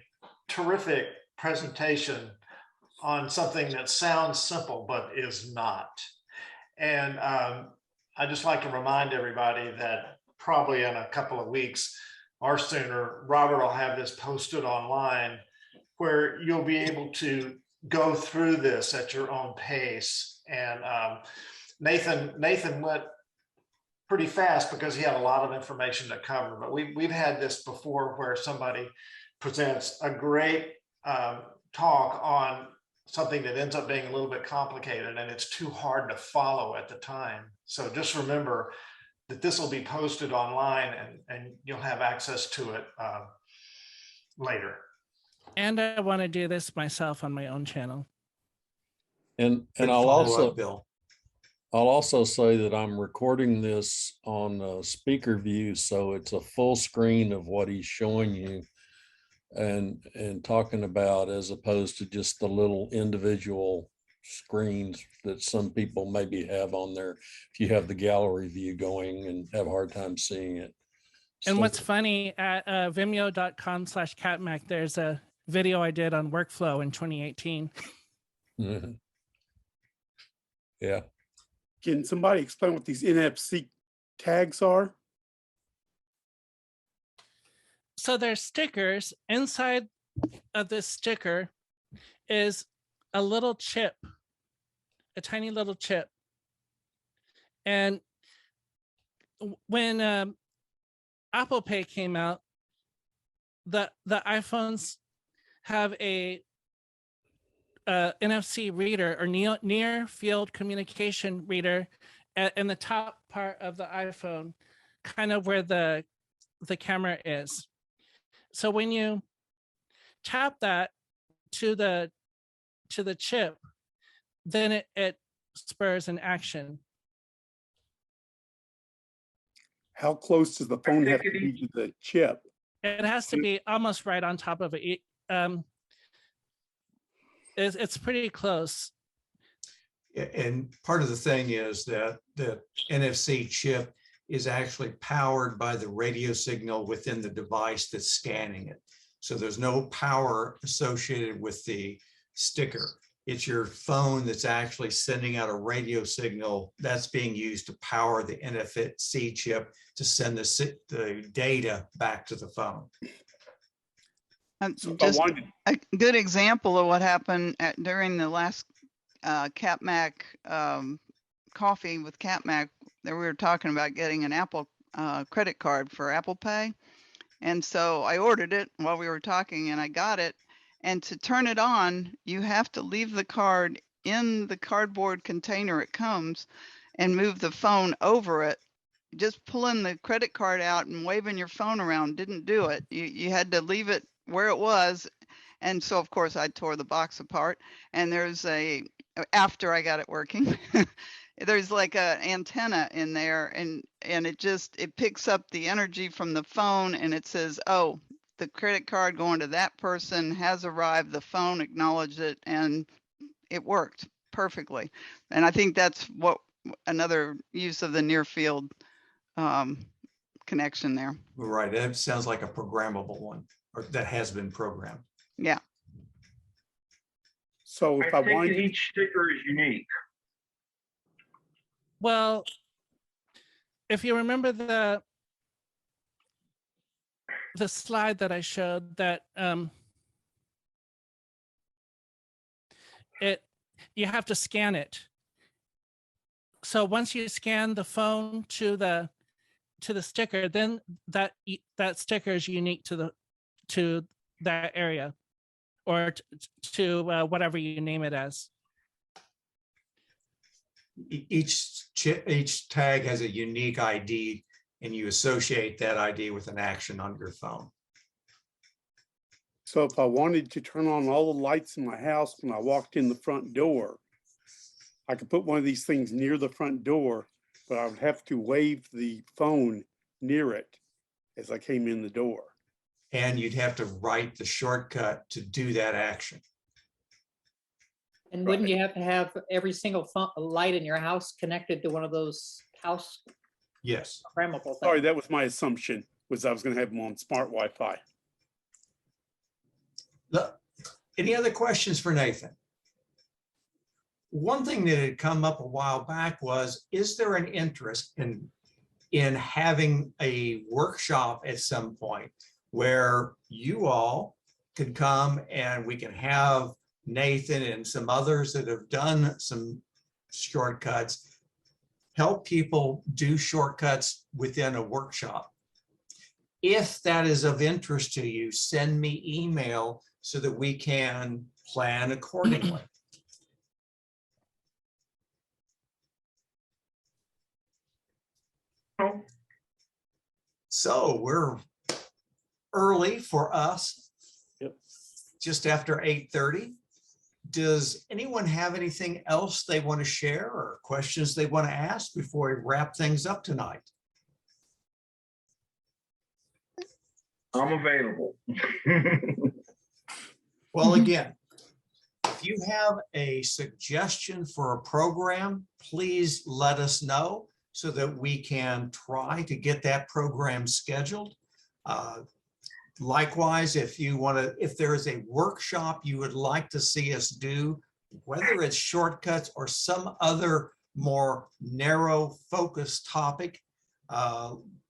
terrific presentation on something that sounds simple, but is not. And I just like to remind everybody that probably in a couple of weeks or sooner, Robert will have this posted online where you'll be able to go through this at your own pace. And Nathan went pretty fast because he had a lot of information to cover, but we've had this before where somebody presents a great talk on something that ends up being a little bit complicated and it's too hard to follow at the time. So just remember that this will be posted online and you'll have access to it later. And I want to do this myself on my own channel. And Good I'll follow-up, Bill. also say that I'm recording this on speaker view, so it's a full screen of what he's showing you and talking about, as opposed to just the little individual screens that some people maybe have on there if you have the gallery view going and have a hard time seeing it. And So- what's funny, at vimeo.com/CapMac, there's a video I did on workflow in 2018. Yeah. Can somebody explain what these NFC tags are? So there's stickers. Inside of this sticker is a little chip, a tiny little chip. And when Apple Pay came out, the iPhones have a NFC reader or near field communication reader in the top part of the iPhone, kind of where the camera is. So when you tap that to the chip, then it spurs an action. How close does the phone have to be to the chip? It has to be almost right on top of it. It's pretty close. And part of the thing is that the NFC chip is actually powered by the radio signal within the device that's scanning it. So there's no power associated with the sticker. It's your phone that's actually sending out a radio signal that's being used to power the NFC chip to send the data back to the phone. Just a good example of what happened during the last CapMac coffee with CapMac, that we were talking about getting an Apple credit card for Apple Pay. And so I ordered it while we were talking and I got it. And to turn it on, you have to leave the card in the cardboard container it comes and move the phone over it. Just pulling the credit card out and waving your phone around didn't do it. You had to leave it where it was. And so, of course, I tore the box apart. And there's after I got it working, there's like an antenna in there, and it picks up the energy from the phone, and it says, oh, the credit card going to that person has arrived. The phone acknowledged it, and it worked perfectly. And I think that's what another use of the near field connection there. Right, that sounds like a programmable one, or that has been programmed. Yeah. So if I think each sticker is unique. Well, if you remember the slide that I showed, that you have to scan it. So once you scan the phone to the sticker, then that sticker is unique to that area, or to whatever you name it as. Each tag has a unique ID, and you associate that ID with an action on your phone. So if I wanted to turn on all the lights in my house when I walked in the front door, I could put one of these things near the front door, but I would have to wave the phone near it as I came in the door. And you'd have to write the shortcut to do that action. And wouldn't you have to have every single light in your house connected to one of those house Yes. programmable things? Sorry, that was my assumption. was I was going to have them on smart Wi-Fi. Any other questions for Nathan? One thing that had come up a while back was, is there an interest in having a workshop at some point where you all could come and we can have Nathan and some others that have done some shortcuts help people do shortcuts within a workshop? If that is of interest to you, send me email so that we can plan accordingly. So we're early for us. Yep. Just after 8:30. Does anyone have anything else they want to share or questions they want to ask before we wrap things up tonight? I'm available. Well, again, if you have a suggestion for a program, please let us know so that we can try to get that program scheduled. Likewise, if you want to, if there is a workshop you would like to see us do, whether it's shortcuts or some other more narrow focused topic,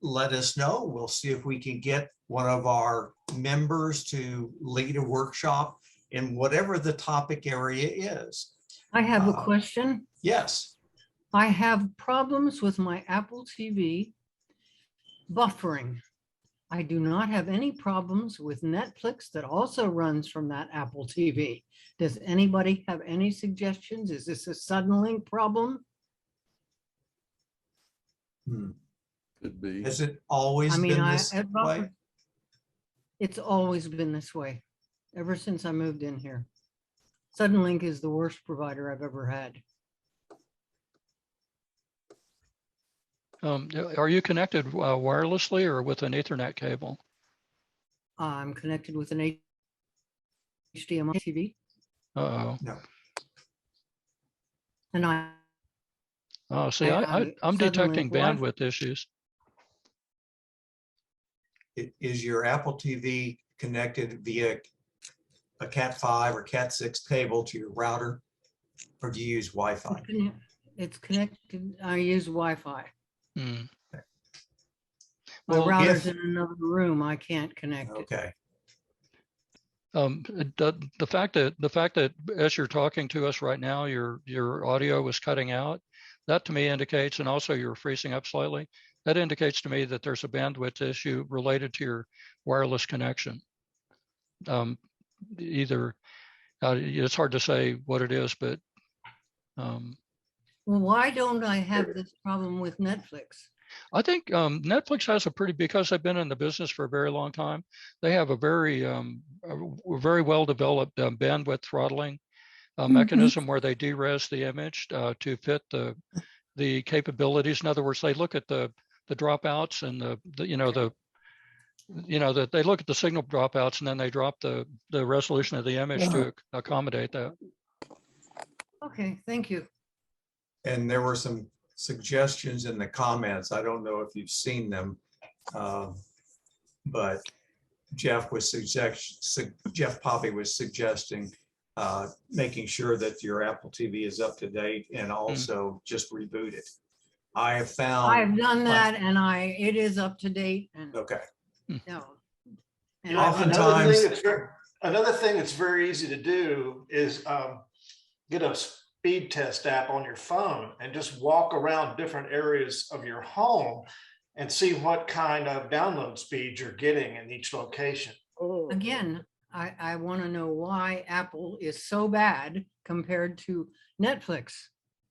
let us know. We'll see if we can get one of our members to lead a workshop in whatever the topic area is. I have a question. Yes. I have problems with my Apple TV buffering. I do not have any problems with Netflix that also runs from that Apple TV. Does anybody have any suggestions? Is this a sudden link problem? Could be. Has it always been this way? It's always been this way, ever since I moved in here. Suddenlink is the worst provider I've ever had. Are you connected wirelessly or with an Ethernet cable? I'm connected with an HDMI TV. Uh-oh. No. And Oh, see, I'm detecting bandwidth issues. Is your Apple TV connected via a Cat5 or Cat6 cable to your router, or do you use Wi-Fi? It's connected. I use Wi-Fi. Hmm. My Well, router's if- in another room. I can't connect it. Okay. The fact that as you're talking to us right now, your audio is cutting out, that to me indicates, and also you're freezing up slightly, that indicates to me that there's a bandwidth issue related to your wireless connection. Either it's hard to say what it is, but Well, why don't I have this problem with Netflix? I think Netflix has a because they've been in the business for a very long time. They have a very well developed bandwidth throttling mechanism where they de-res the image to fit the capabilities. In other words, they look at the dropouts and they look at the signal dropouts and then they drop the resolution of the image to accommodate that. Okay, thank you. And there were some suggestions in the comments. I don't know if you've seen them, but Jeff Poppy was suggesting making sure that your Apple TV is up to date and also just reboot it. I have found. I've done that and it is up to date. And okay. No. You And know, oftentimes, another thing that's very easy to do is get a speed test app on your phone and just walk around different areas of your home and see what kind of download speed you're getting in each location. Again, I want to know why Apple is so bad compared to Netflix.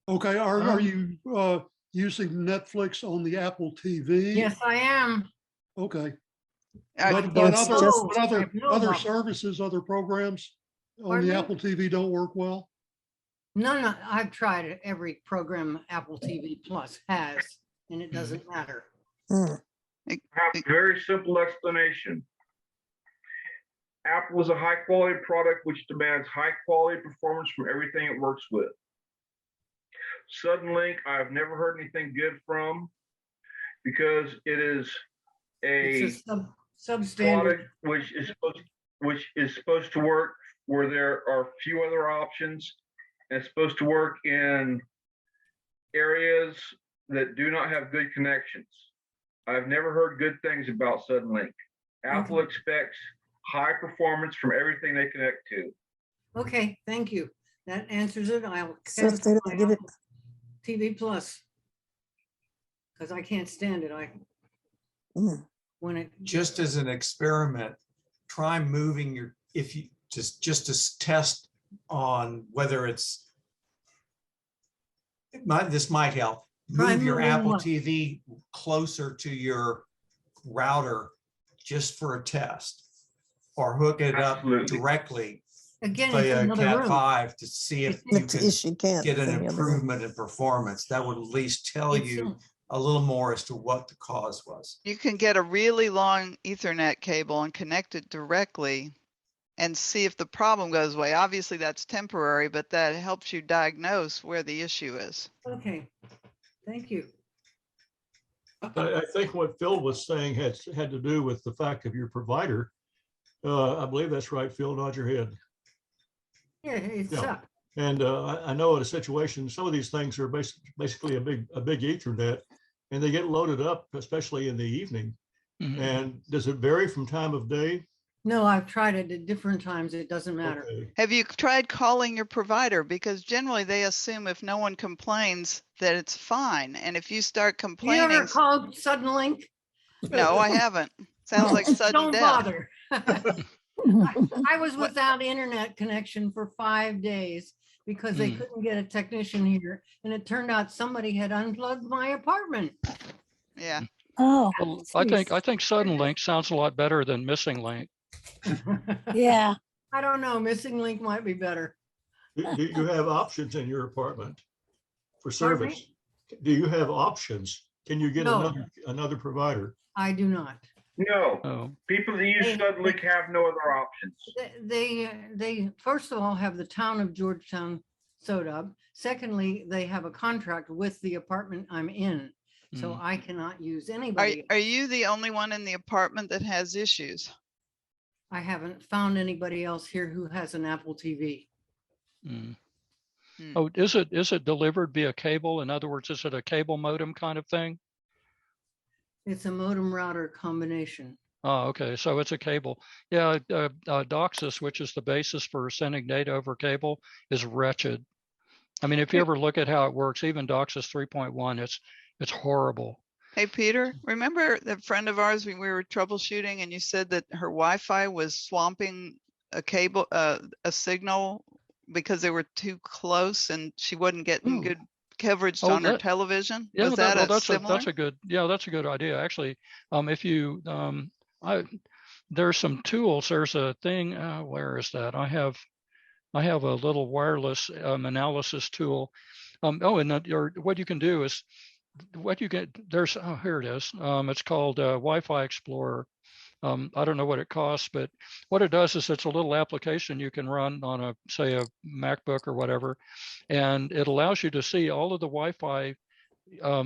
Okay, are you using Netflix on the Apple TV? Yes, I am. Okay. But But it's other services, other programs on Pardon the me? Apple TV don't work well? No, I've tried it. Every program Apple TV Plus has, and it doesn't matter. I have a very simple explanation. Apple is a high quality product which demands high quality performance from everything it works with. Suddenlink, I've never heard anything good from because it is a It's a substandard. product which is supposed to work where there are few other options. And it's supposed to work in areas that do not have good connections. I've never heard good things about Suddenlink. Apple expects high performance from everything they connect to. Okay, thank you. That answers it. I'll So if they cancel don't my get it, Apple TV Plus. Because I can't stand it. When it Just as an experiment, try moving your, if you just to test on whether it's, this might help. Try Move your moving Apple what? TV closer to your router just for a test, or hook it Absolutely. up directly again, it's via another Cat room. 5 to see if you the can issue can't. get an in the other room. improvement in performance. That would at least tell It's you a little more as to what the cause was. You can get a really long Ethernet cable and connect it directly and see if the problem goes away. Obviously, that's temporary, but that helps you diagnose where the issue is. Okay, thank you. I think what Phil was saying had to do with the fact of your provider. I believe that's right, Phil, nod your head. Yeah, it's Yeah. up. And I know in a situation, some of these things are basically a big Ethernet, and they get loaded up, especially in the evening. And does it vary from time of day? No, I've tried it at different times. It doesn't matter. Okay. Have you tried calling your provider? Because generally they assume if no one complains that it's fine. And if you start You complaining, ever called Suddenlink? no, I haven't. Sounds like sudden Don't death. bother. I was without internet connection for 5 days because they couldn't get a technician here. And it turned out somebody had unplugged my apartment. Yeah. Oh, Well, I think Sudden Link sounds a lot better than Missing Link. yeah. I don't know. Missing link might be better. Do you have options in your apartment for Pardon service? Do you have options? Can you get No. another provider? I do not. No, Oh, people that use Suddenlink have no other options. They first of all have the town of Georgetown sewed up. Secondly, they have a contract with the apartment I'm in. So I cannot use anybody. Are you the only one in the apartment that has issues? I haven't found anybody else here who has an Apple TV. Oh, is it delivered via cable? In other words, is it a cable modem kind of thing? It's a modem router combination. Oh, okay. So it's a cable. Yeah, DOCSIS, which is the basis for sending data over cable, is wretched. I mean, if you ever look at how it works, even DOCSIS 3.1, it's horrible. Hey, Peter, remember that friend of ours, we were troubleshooting and you said that her Wi-Fi was swamping a cable, a signal because they were too close and she wasn't getting good coverage on her television? Yeah, Was that that's similar? a good idea. Actually, if you, there's some tools, there's a thing, where is that? I have a little wireless analysis tool. What you can do is, what you get, here it is. It's called Wi-Fi Explorer. I don't know what it costs, but what it does is it's a little application you can run on say a MacBook or whatever, and it allows you to see all of the Wi-Fi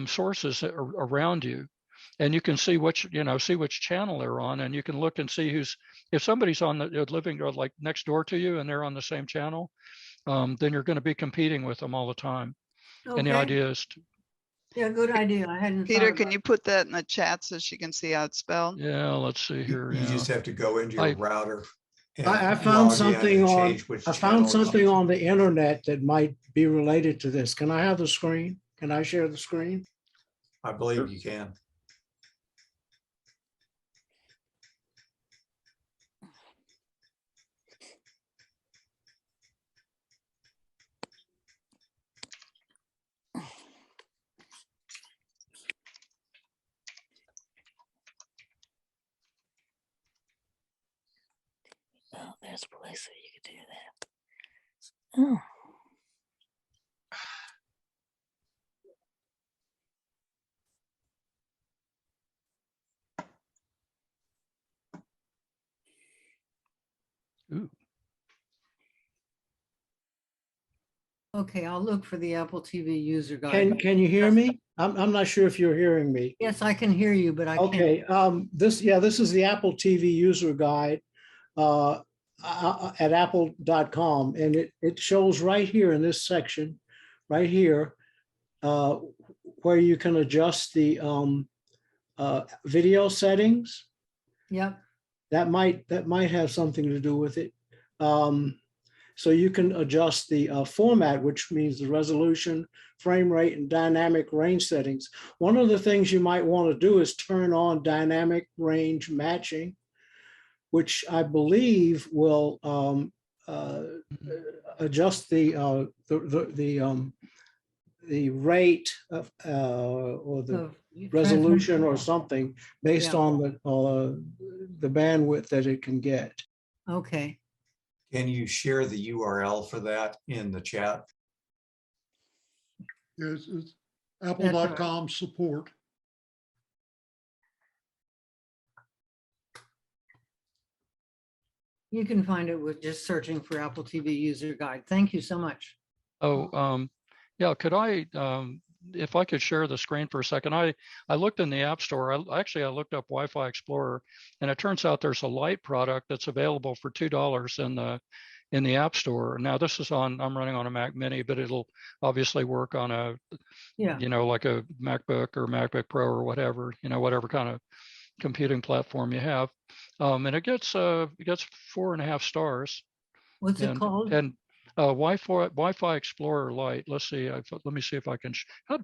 sources around you, and you can see which channel they're on, and you can look and see if somebody's on the living like next door to you and they're on the same channel, then you're going to be competing with them all the time. And the idea is yeah, good idea. I hadn't. Peter, can you put that in the chat so she can see how it's spelled? Yeah, let's see here. You just have to go into your router. I found something on the internet that might be related to this. Can I have the screen? Can I share the screen? I believe you can. Oh, there's a place where you could do that. Oh. Ooh. Okay, I'll look for the Apple TV user guide. Can you hear me? I'm not sure if you're hearing me. Yes, I can hear you, but I can't. Okay, this is the Apple TV user guide at apple.com, and it shows right here in this section, right here, where you can adjust the video settings. Yep. That might have something to do with it. So you can adjust the format, which means the resolution, frame rate, and dynamic range settings. One of the things you might want to do is turn on dynamic range matching, which I believe will adjust the rate of, or the resolution or something based on the bandwidth that it can get. Okay. Can you share the URL for that in the chat? Yes, it's apple.com support. You can find it with just searching for Apple TV user guide. Thank you so much. Oh, yeah, could I, if I could share the screen for a second, I looked in the App Store. I looked up Wi-Fi Explorer, and it turns out there's a Lite product that's available for $2 in the App Store. Now this is I'm running on a Mac Mini, but it'll obviously work on a, like a MacBook or MacBook Pro or whatever, whatever kind of computing platform you have. And it gets 4.5 stars. What's it called? And Wi-Fi Explorer Lite. Let's see. Let me see if I can.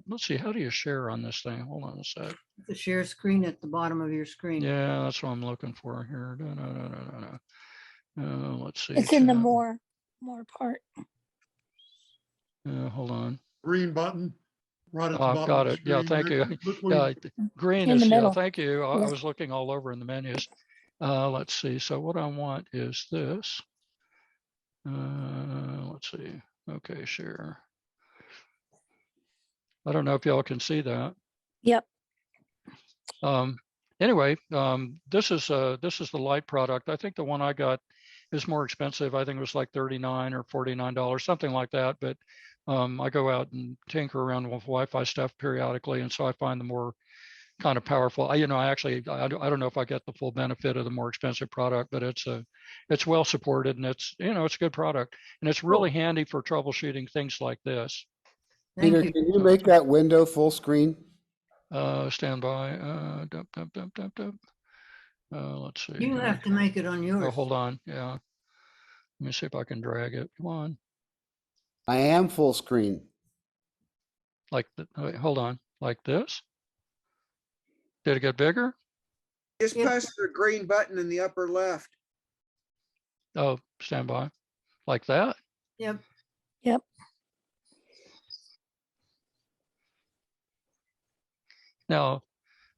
Let's see. How do you share on this thing? Hold on a sec. The share screen at the bottom of your screen. Yeah, that's what I'm looking for here. No. Let's see. It's in the more part. Hold on. Green button. Right at the bottom. Got it. Yeah, thank you. Green in is, the middle. thank you. I was looking all over in the menus. Let's see. So what I want is this. Let's see. Okay, share. I don't know if y'all can see that. Yep. Anyway, this is the Lite product. I think the one I got is more expensive. I think it was like $39 or $49, something like that. But I go out and tinker around with Wi-Fi stuff periodically, and so I find the more kind of powerful. I don't know if I get the full benefit of the more expensive product, but it's well supported, and it's a good product, and it's really handy for troubleshooting things like this. Peter, can you make that window full screen? Stand by. Let's see. You have to make it on yours. Oh, hold on. Yeah. Let me see if I can drag it. Come on. I am full screen. Wait, hold on. Like this? Did it get bigger? Just push the green button in the upper left. Oh, stand by. Like that? Yep. Yep. Now,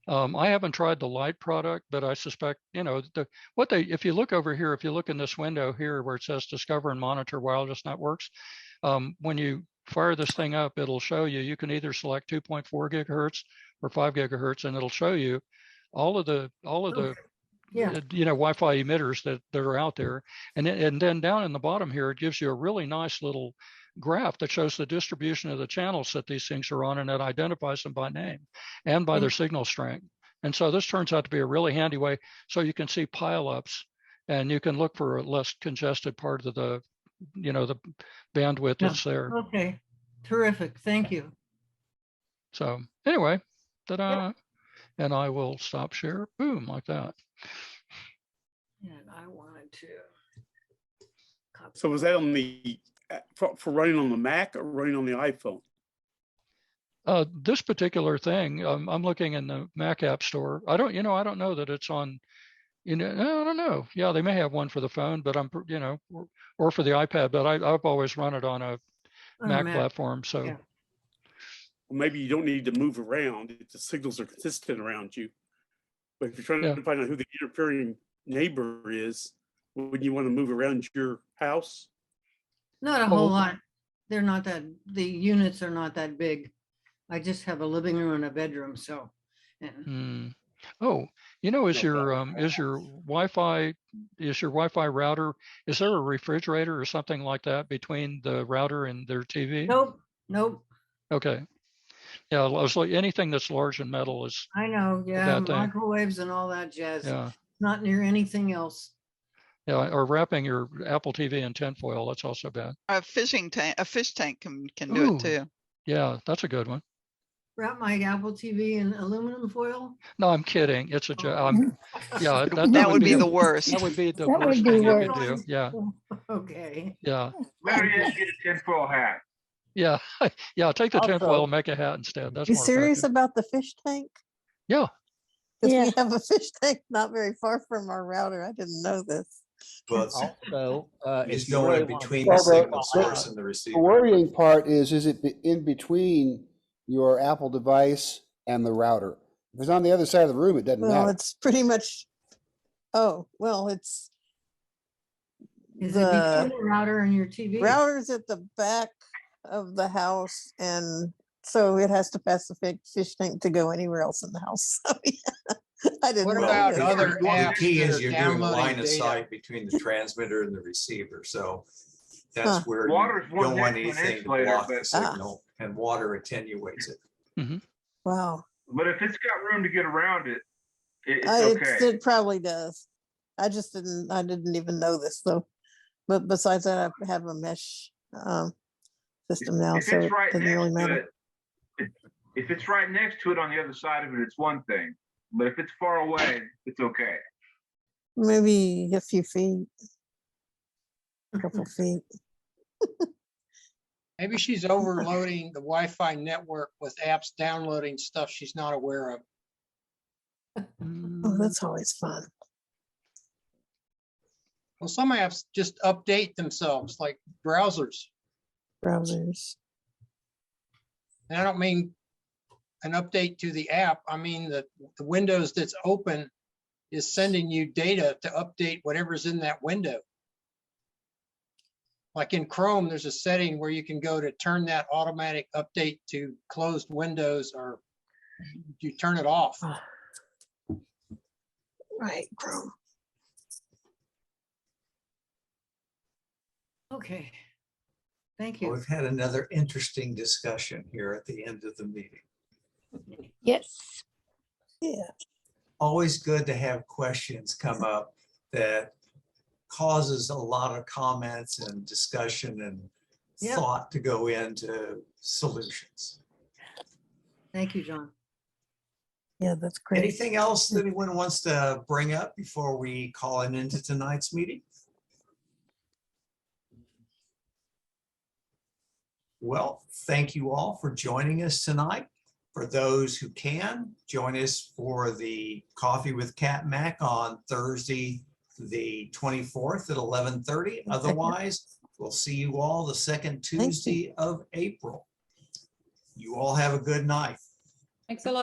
I haven't tried the Lite product, but I suspect, if you look over here, if you look in this window here where it says discover and monitor wireless networks, when you fire this thing up, it'll show you can either select 2.4 gigahertz or 5 gigahertz, and it'll show you all of the Wi-Fi emitters that are out there. And then down in the bottom here, it gives you a really nice little graph that shows the distribution of the channels that these things are on, and it identifies them by name and by their signal strength. And so this turns out to be a really handy way. So you can see pileups, and you can look for a less congested part of the bandwidth that's there. Okay, terrific. Thank you. So anyway, ta-da. And I will stop share. Boom, like that. And I wanted to. So was that on the for running on the Mac or running on the iPhone? This particular thing, I'm looking in the Mac App Store. I don't know that it's on. I don't know. Yeah, they may have one for the phone, but or for the iPad. But I've always run it on a Mac platform. So. Yeah. Well, maybe you don't need to move around if the signals are consistent around you. But if you're trying to find out who the interfering neighbor is, wouldn't you want to move around your house? Not a whole lot. They're not that, the units are not that big. I just have a living room and a bedroom, so. Oh, is your Wi-Fi router, is there a refrigerator or something like that between the router and their TV? Nope, nope. Okay. Yeah, it's like anything that's large and metal is I know, a yeah, bad thing. microwaves and all that jazz. Yeah. Not near anything else. Yeah, or wrapping your Apple TV in tinfoil, that's also bad. A fish tank can do Ooh, it too. Yeah, that's a good one. Wrap my Apple TV in aluminum foil? No, I'm kidding. It's a joke. Yeah, That would be the worst. That would be the That would worst be thing you worse. could do. Yeah, Okay. yeah, Better yet, get a tinfoil hat. yeah, yeah. Take the Also- tinfoil and make a hat instead. That's You more serious effective. about the fish tank? Yeah. Because Yeah. we have a fish tank not very far from our router. I didn't know this. Well, it's Also, it's if you going really in want between to- the signal source and the The receiver. worrying part is it in between your Apple device and the router? If it's on the other side of the room, it doesn't Well, matter. it's pretty much, oh, well, it's Is it between the the router and your TV? router's at the back of the house, and so it has to pass the fish tank to go anywhere else in the house. So, yeah, I didn't What know about this. other The apps key that is are you're doing a downloading line of data? sight between the transmitter and the receiver. So that's Huh. where you Water's one don't want heck of an anything to insulator, block the but- signal, and water attenuates it. Wow. But if it's got room to get around it, it's okay. It probably does. I didn't even know this though. But besides that, I have a mesh system now, If so it's it right doesn't next really to matter. it, if it's right next to it on the other side of it, it's one thing. But if it's far away, it's okay. Maybe a few feet, a couple feet. Maybe she's overloading the Wi-Fi network with apps downloading stuff she's not aware of. Oh, that's always fun. Well, some apps just update themselves, like browsers. Browsers. And I don't mean an update to the app. I mean the Windows that's open is sending you data to update whatever's in that window. Like in Chrome, there's a setting where you can go to turn that automatic update to closed windows, or you turn it off. Right, Chrome. Okay. Thank Well, you. we've had another interesting discussion here at the end of the meeting. Yes. Yeah. Always good to have questions come up that causes a lot of comments and discussion and Yep. thought to go into solutions. Thank you, John. Yeah, that's great. Anything else that anyone wants to bring up before we call it into tonight's meeting? Well, thank you all for joining us tonight. For those who can, join us for the Coffee with CapMac on Thursday, the 24th at 11:30. Otherwise, we'll see you all the second Tuesday of April. You all have a good night. Thanks a lot.